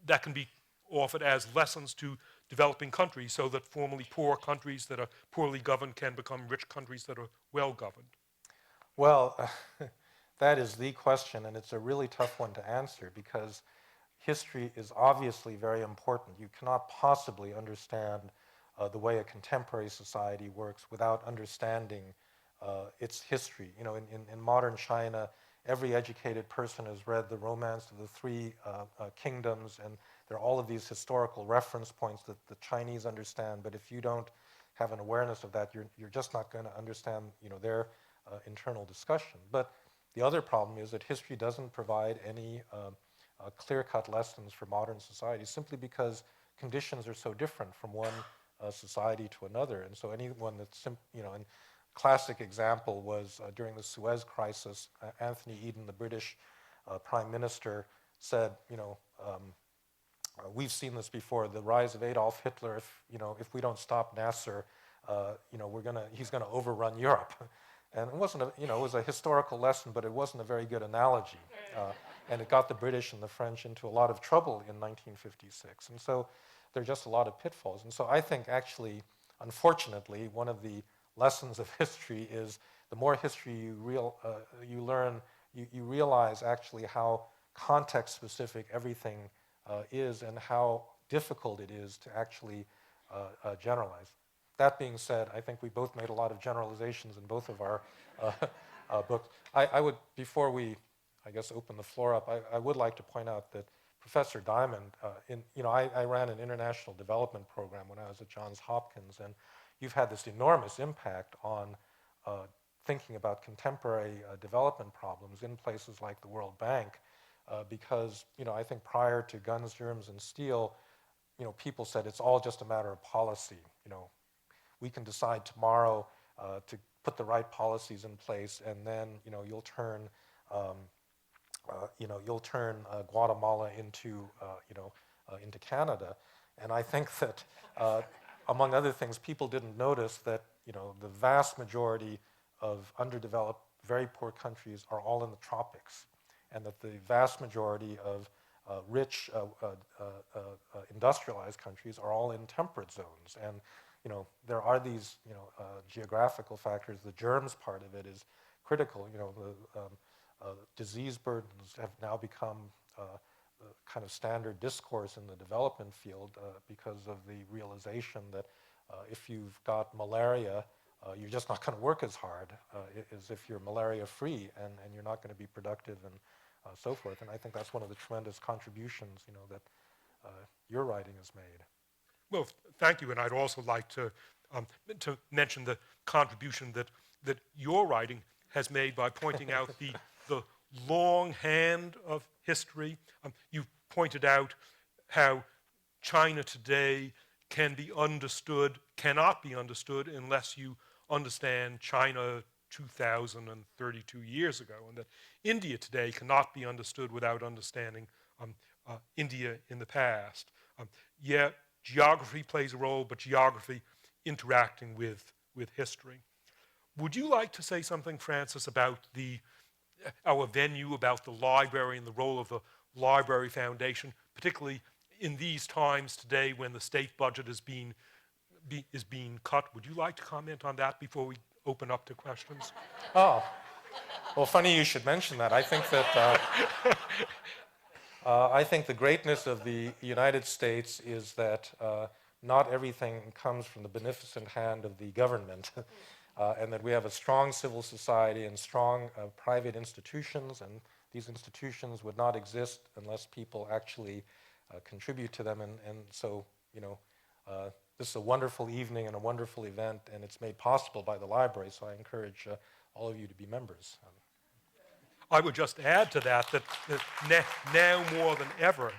S2: that can be offered as lessons to developing countries, so that formerly poor countries that are poorly governed can become rich countries that are well governed?
S3: Well, that is the question, and it's a really tough one to answer, because history is obviously very important. You cannot possibly understand the way a contemporary society works without understanding its history. In modern China, every educated person has read the Romance of the Three Kingdoms, and there are all of these historical reference points that the Chinese understand, but if you don't have an awareness of that, you're just not going to understand their internal discussion. But the other problem is that history doesn't provide any clear-cut lessons for modern society, simply because conditions are so different from one society to another. And so anyone that's, and classic example was during the Suez Crisis. Anthony Eden, the British Prime Minister, said, we've seen this before, the rise of Adolf Hitler, if we don't stop Nasser, he's gonna overrun Europe. And it wasn't it was a historical lesson, but it wasn't a very good analogy. And it got the British and the French into a lot of trouble in 1956. And so there are just a lot of pitfalls. And so I think actually, unfortunately, one of the lessons of history is the more history you learn, you realize actually how context-specific everything is and how difficult it is to actually generalize. That being said, I think we both made a lot of generalizations in both of our books. I would, before we, I guess, open the floor up, I would like to point out that Professor Diamond, I ran an international development program when I was at Johns Hopkins, and you've had this enormous impact on thinking about contemporary development problems in places like the World Bank, because, I think prior to guns, germs, and steel, people said it's all just a matter of policy. We can decide tomorrow to put the right policies in place, and then, you'll turn Guatemala into Canada. And I think that, among other things, people didn't notice that, the vast majority of underdeveloped, very poor countries are all in the tropics, and that the vast majority of rich, industrialized countries are all in temperate zones. And, there are these, geographical factors. The germs part of it is critical. Disease burdens have now become kind of standard discourse in the development field because of the realization that if you've got malaria, you're just not going to work as hard as if you're malaria-free, and you're not going to be productive and so forth. And I think that's one of the tremendous contributions, that your writing has made.
S2: Well, thank you, and I'd also like to mention the contribution that your writing has made by pointing out the long hand of history. You pointed out how China today cannot be understood unless you understand China 2,032 years ago, and that India today cannot be understood without understanding India in the past. Yet geography plays a role, but geography interacting with history. Would you like to say something, Francis, about our venue, about the library and the role of the Library Foundation, particularly in these times today when the state budget is being cut? Would you like to comment on that before we open up to questions?
S3: Oh, well, funny you should mention that. I think that I think the greatness of the United States is that not everything comes from the beneficent hand of the government, and that we have a strong civil society and strong private institutions, and these institutions would not exist unless people actually contribute to them. And so, this is a wonderful evening and a wonderful event, and it's made possible by the library, so I encourage all of you to be members.
S2: I would just add to that now more than ever,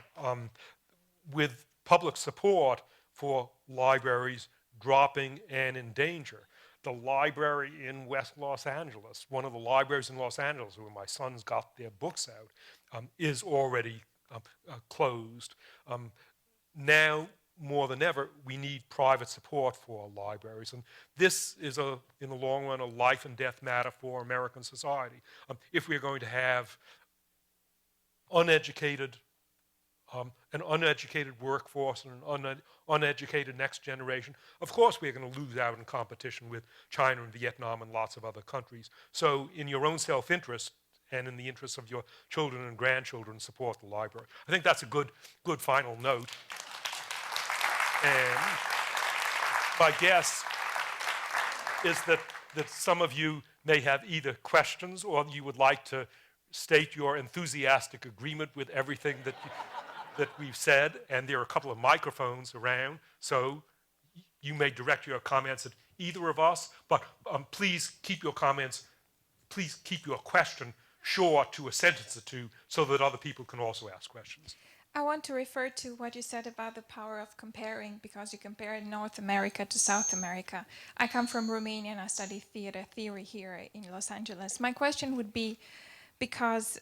S2: with public support for libraries dropping and in danger, the library in West Los Angeles, one of the libraries in Los Angeles where my sons got their books out, is already closed. Now more than ever, we need private support for libraries. And this is, in the long run, a life and death matter for American society. If we're going to have an uneducated workforce and an uneducated next generation, of course we're going to lose out in competition with China and Vietnam and lots of other countries. So in your own self-interest and in the interests of your children and grandchildren, support the library. I think that's a good final note. And my guess is that some of you may have either questions or you would like to state your enthusiastic agreement with everything that we've said, and there are a couple of microphones around, so you may direct your comments at either of us, but please keep your question short to a sentence or two so that other people can also ask questions.
S4: I want to refer to what you said about the power of comparing, because you compared North America to South America. I come from Romania and I study theater theory here in Los Angeles. My question would be, because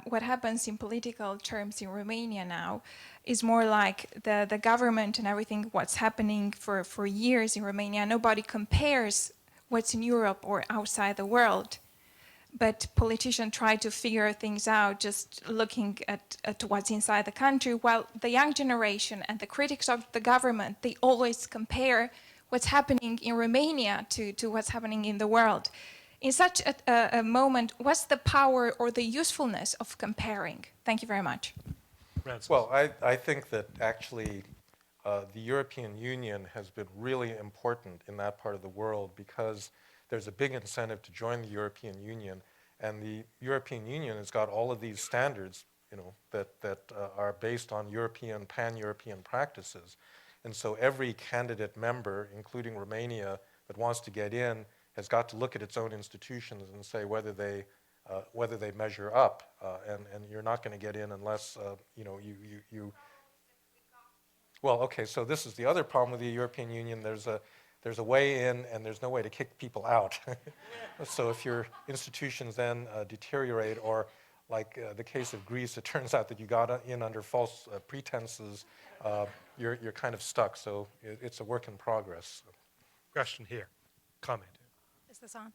S4: what happens in political terms in Romania now is more like the government and everything, what's happening for years in Romania. Nobody compares what's in Europe or outside the world. But politicians try to figure things out just looking at what's inside the country, while the young generation and the critics of the government, they always compare what's happening in Romania to what's happening in the world. In such a moment, what's the power or the usefulness of comparing? Thank you very much.
S2: Francis.
S3: Well, I think that actually the European Union has been really important in that part of the world because there's a big incentive to join the European Union, and the European Union has got all of these standards, that are based on pan-European practices. And so every candidate member, including Romania, that wants to get in has got to look at its own institutions and say whether they measure up. And you're not going to get in unless you. Well, okay. So this is the other problem with the European Union. There's a way in, and there's no way to kick people out. So if your institutions then deteriorate, or like the case of Greece, it turns out that you got in under false pretenses, you're kind of stuck. So it's a work in progress.
S2: Question here. Comment.
S5: Is this on?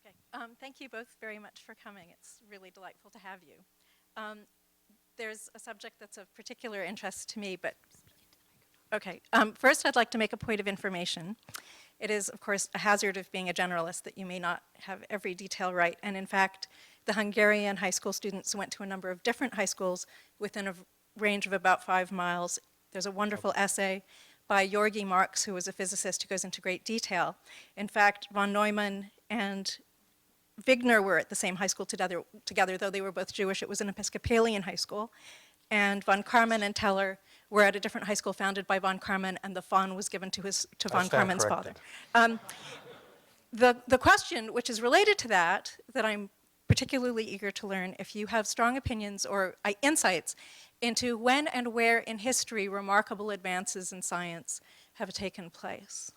S5: Okay. Thank you both very much for coming. It's really delightful to have you. There's a subject that's of particular interest to me, but okay. First, I'd like to make a point of information. It is, of course, a hazard of being a generalist that you may not have every detail right. And in fact, the Hungarian high school students went to a number of different high schools within a range of about 5 miles. There's a wonderful essay by Georgi Marx, who was a physicist, who goes into great detail. In fact, von Neumann and Wigner were at the same high school together, though they were both Jewish. It was an Episcopalian high school. And von Karman and Teller were at a different high school founded by von Karman, and the fon was given to von Karman's father. The question, which is related to that I'm particularly eager to learn, if you have strong opinions or insights into when and where in history remarkable advances in science have taken place,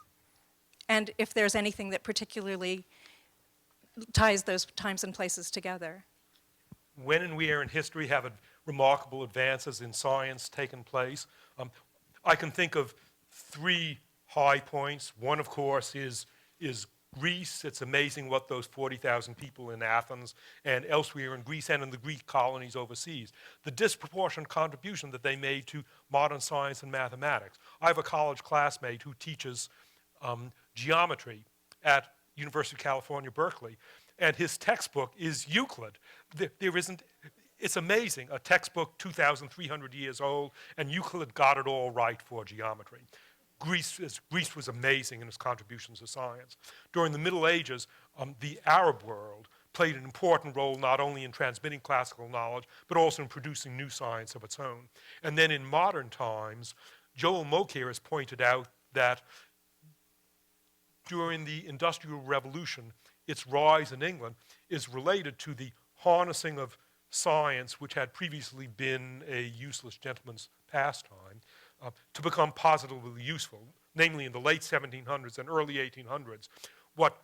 S5: and if there's anything that particularly ties those times and places together.
S2: When and where in history have remarkable advances in science taken place? I can think of 3 high points. One, of course, is Greece. It's amazing what those 40,000 people in Athens and elsewhere in Greece and in the Greek colonies overseas, the disproportionate contribution that they made to modern science and mathematics. I have a college classmate who teaches geometry at University of California, Berkeley, and his textbook is Euclid. It's amazing, a textbook 2,300 years old, and Euclid got it all right for geometry. Greece was amazing in its contributions to science. During the Middle Ages, the Arab world played an important role not only in transmitting classical knowledge, but also in producing new science of its own. And then in modern times, Joel Mokyr has pointed out that during the Industrial Revolution, its rise in England is related to the harnessing of science, which had previously been a useless gentleman's pastime, to become positively useful, namely in the late 1700s and early 1800s. What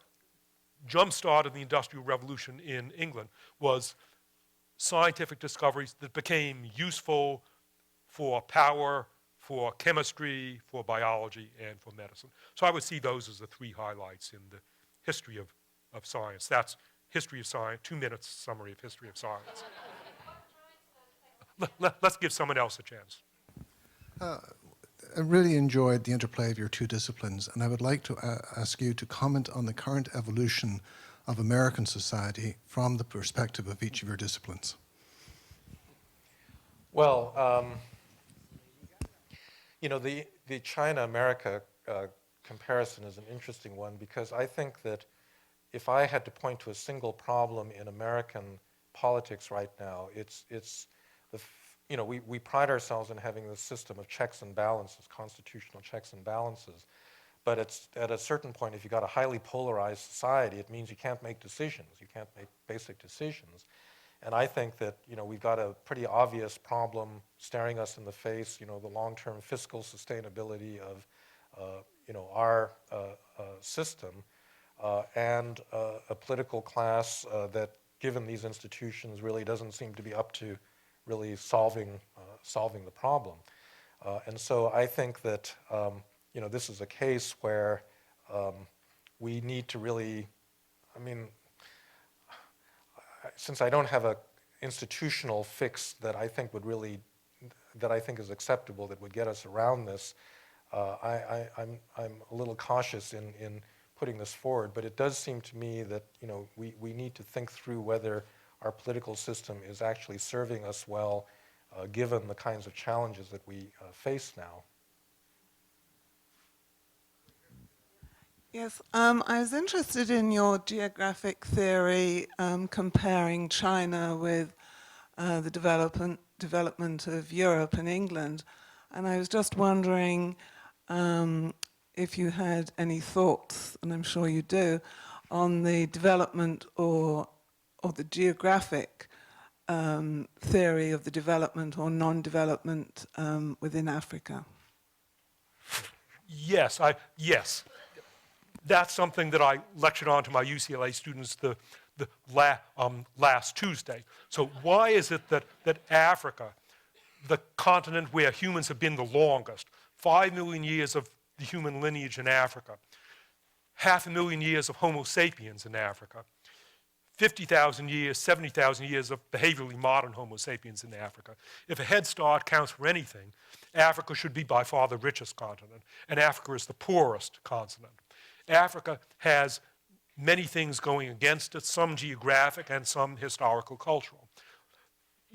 S2: jump-started the Industrial Revolution in England was scientific discoveries that became useful for power, for chemistry, for biology, and for medicine. So I would see those as the 3 highlights in the history of science. That's history of science, 2 minutes summary of history of science. Let's give someone else a chance.
S6: I really enjoyed the interplay of your 2 disciplines, and I would like to ask you to comment on the current evolution of American society from the perspective of each of your disciplines.
S3: Well, the China-America comparison is an interesting one, because I think that if I had to point to a single problem in American politics right now, we pride ourselves in having this system of checks and balances, constitutional checks and balances. But it's at a certain point, if you've got a highly polarized society, it means you can't make decisions. You can't make basic decisions. And I think that, we've got a pretty obvious problem staring us in the face, the long-term fiscal sustainability of, our system, and a political class that, given these institutions, really doesn't seem to be up to really solving the problem. And so I think that, this is a case where we need to really, since I don't have an institutional fix that I think is acceptable, that would get us around this, I'm a little cautious in putting this forward. But it does seem to me that we need to think through whether our political system is actually serving us well, given the kinds of challenges that we face now.
S7: Yes, I was interested in your geographic theory comparing China with the development of Europe and England. And I was just wondering if you had any thoughts, and I'm sure you do, on the development or the geographic theory of the development or non-development within Africa.
S2: Yes, yes. That's something that I lectured on to my UCLA students last Tuesday. So why is it that Africa, the continent where humans have been the longest, 5 million years of the human lineage in Africa, 500,000 years of Homo sapiens in Africa, 50,000 years, 70,000 years of behaviorally modern Homo sapiens in Africa. If a head start counts for anything, Africa should be by far the richest continent, and Africa is the poorest continent. Africa has many things going against it, some geographic and some historical cultural.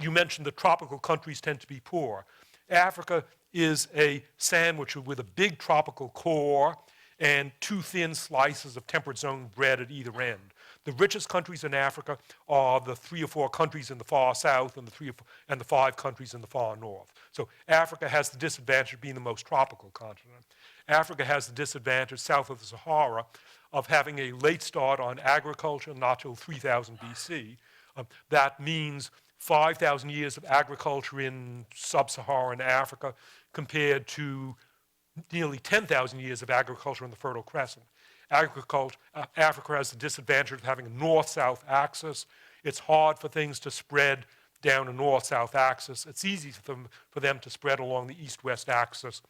S2: You mentioned that tropical countries tend to be poor. Africa is a sandwich with a big tropical core and 2 thin slices of temperate zone bread at either end. The richest countries in Africa are the 3 or 4 countries in the far south and the 5 countries in the far north. So Africa has the disadvantage of being the most tropical continent. Africa has the disadvantage south of the Sahara of having a late start on agriculture, not till 3000 BC. That means 5,000 years of agriculture in sub-Saharan Africa compared to nearly 10,000 years of agriculture in the Fertile Crescent. Africa has the disadvantage of having a north-south axis. It's hard for things to spread down a north-south axis. It's easy for them to spread along the east-west axis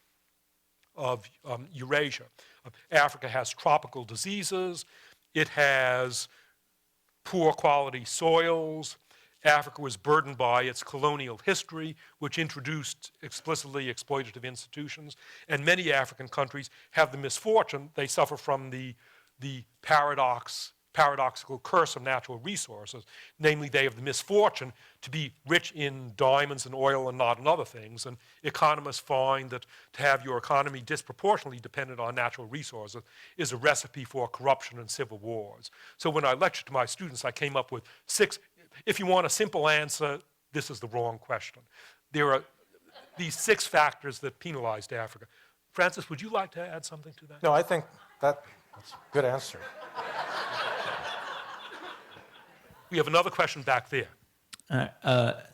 S2: of Eurasia. Africa has tropical diseases. It has poor quality soils. Africa was burdened by its colonial history, which introduced explicitly exploitative institutions. And many African countries have the misfortune, they suffer from the paradoxical curse of natural resources. Namely, they have the misfortune to be rich in diamonds and oil and not in other things. And economists find that to have your economy disproportionately dependent on natural resources is a recipe for corruption and civil wars. So when I lectured to my students, I came up with 6. If you want a simple answer, this is the wrong question. There are these 6 factors that penalized Africa. Francis, would you like to add something to that?
S3: No, I think that's a good answer.
S2: We have another question back there.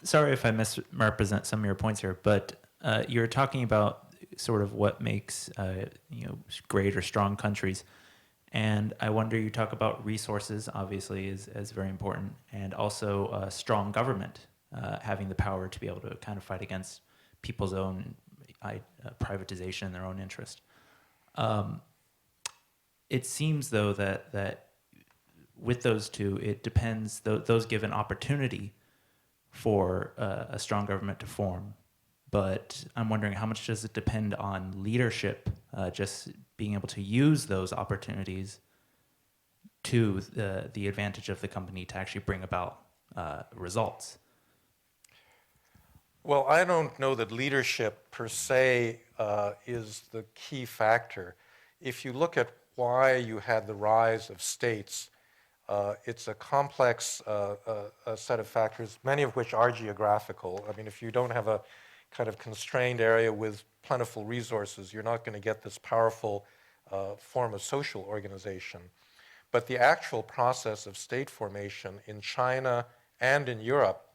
S8: Sorry if I misrepresent some of your points here, but you're talking about sort of what makes great or strong countries. And I wonder, you talk about resources, obviously, is very important, and also a strong government, having the power to be able to kind of fight against people's own privatization in their own interest. It seems, though, that with those two, it depends, those give an opportunity for a strong government to form. But I'm wondering, how much does it depend on leadership, just being able to use those opportunities to the advantage of the company to actually bring about results?
S3: Well, I don't know that leadership per se is the key factor. If you look at why you had the rise of states, it's a complex set of factors, many of which are geographical. I mean, if you don't have a kind of constrained area with plentiful resources, you're not going to get this powerful form of social organization. But the actual process of state formation in China and in Europe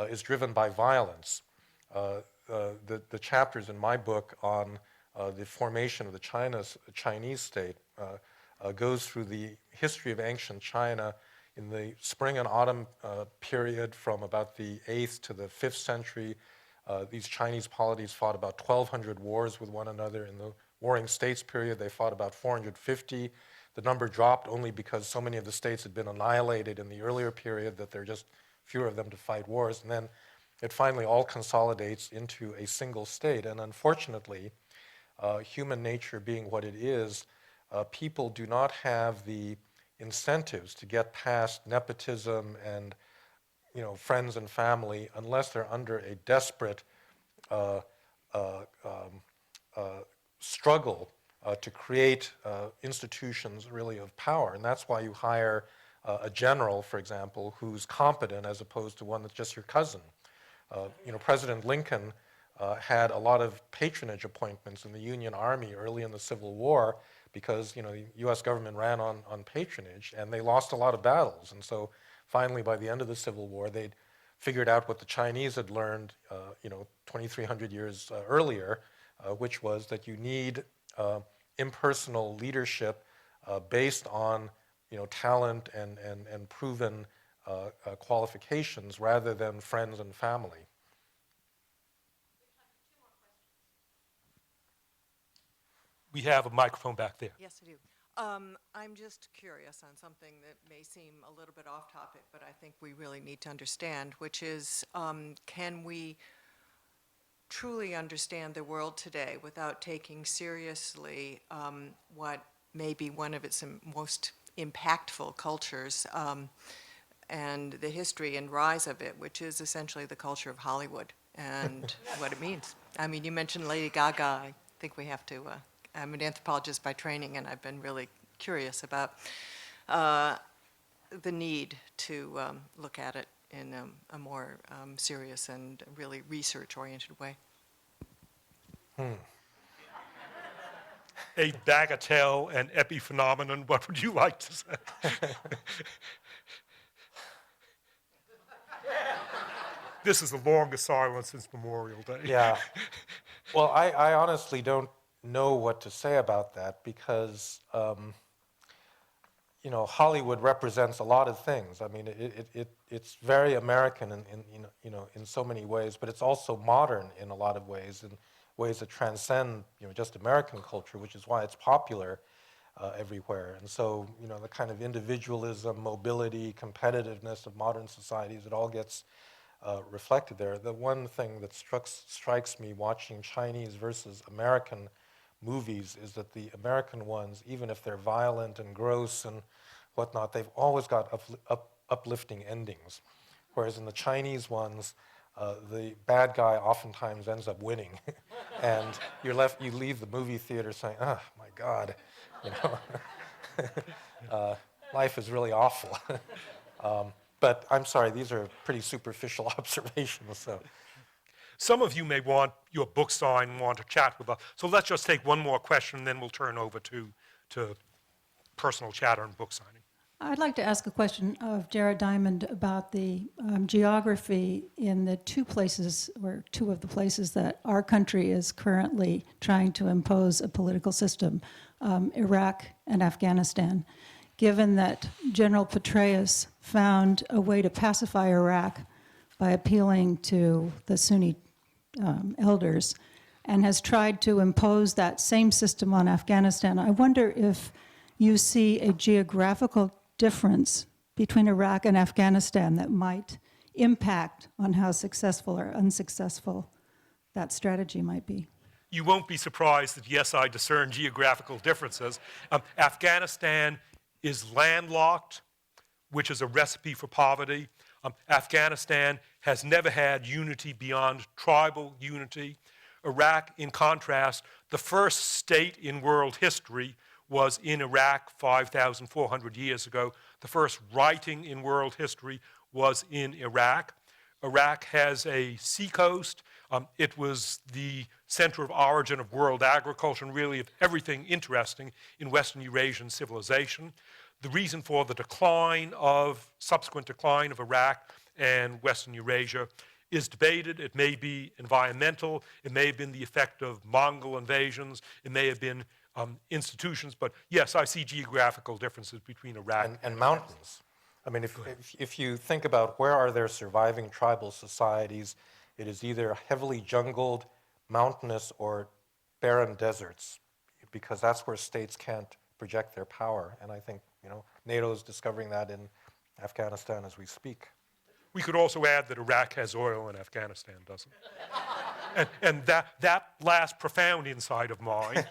S3: is driven by violence. The chapters in my book on the formation of the Chinese state goes through the history of ancient China in the spring and autumn period from about the 8th to the 5th century. These Chinese polities fought about 1,200 wars with one another. In the Warring States period, they fought about 450. The number dropped only because so many of the states had been annihilated in the earlier period that there are just fewer of them to fight wars. And then it finally all consolidates into a single state. And unfortunately, human nature being what it is, people do not have the incentives to get past nepotism and friends and family unless they're under a desperate struggle to create institutions really of power. And that's why you hire a general, for example, who's competent as opposed to one that's just your cousin. President Lincoln had a lot of patronage appointments in the Union Army early in the Civil War because the U.S. government ran on patronage, and they lost a lot of battles. And so finally, by the end of the Civil War, they'd figured out what the Chinese had learned 2,300 years earlier, which was that you need impersonal leadership based on talent and proven qualifications rather than friends and family.
S2: We have a microphone back there.
S9: Yes, I do. I'm just curious on something that may seem a little bit off topic, but I think we really need to understand, which is, can we truly understand the world today without taking seriously what may be one of its most impactful cultures and the history and rise of it, which is essentially the culture of Hollywood and what it means? I mean, you mentioned Lady Gaga. I think we have to... I'm an anthropologist by training, and I've been really curious about the need to look at it in a more serious and really research-oriented way.
S2: A bagatelle and epiphenomenon, what would you like to say? This is the longest silence since Memorial Day.
S3: Yeah. Well, I honestly don't know what to say about that because Hollywood represents a lot of things. I mean, it's very American in so many ways, but it's also modern in a lot of ways, in ways that transcend just American culture, which is why it's popular everywhere. And so the kind of individualism, mobility, competitiveness of modern societies, it all gets reflected there. The one thing that strikes me watching Chinese versus American movies is that the American ones, even if they're violent and gross and whatnot, they've always got uplifting endings. Whereas in the Chinese ones, the bad guy oftentimes ends up winning. And you leave the movie theater saying, oh my God, life is really awful. But I'm sorry, these are pretty superficial observations. So.
S2: Some of you may want your book signed and want to chat with us. So let's just take one more question, and then we'll turn over to personal chatter and book signing.
S10: I'd like to ask a question of Jared Diamond about the geography in the two of the places that our country is currently trying to impose a political system, Iraq and Afghanistan. Given that General Petraeus found a way to pacify Iraq by appealing to the Sunni elders and has tried to impose that same system on Afghanistan, I wonder if you see a geographical difference between Iraq and Afghanistan that might impact on how successful or unsuccessful that strategy might be.
S2: You won't be surprised that, yes, I discern geographical differences. Afghanistan is landlocked, which is a recipe for poverty. Afghanistan has never had unity beyond tribal unity. Iraq, in contrast, the first state in world history was in Iraq 5,400 years ago. The first writing in world history was in Iraq. Iraq has a seacoast. It was the center of origin of world agriculture and really of everything interesting in Western Eurasian civilization. The reason for the subsequent decline of Iraq and Western Eurasia is debated. It may be environmental. It may have been the effect of Mongol invasions. It may have been institutions. But yes, I see geographical differences between Iraq
S3: and mountains. I mean, if you think about where are there surviving tribal societies, it is either heavily jungled, mountainous, or barren deserts, because that's where states can't project their power. And I think, NATO is discovering that in Afghanistan as we speak.
S2: We could also add that Iraq has oil and Afghanistan doesn't. And that last profound insight of mine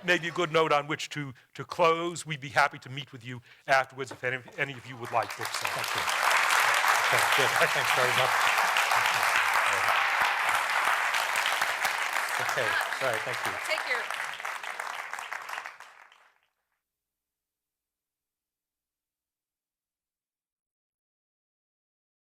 S2: may be a good note on which to close. We'd be happy to meet with you afterwards if any of you would like books.
S3: Thank you. Okay, good. Thanks very much. Okay, sorry, thank you.
S1: Take your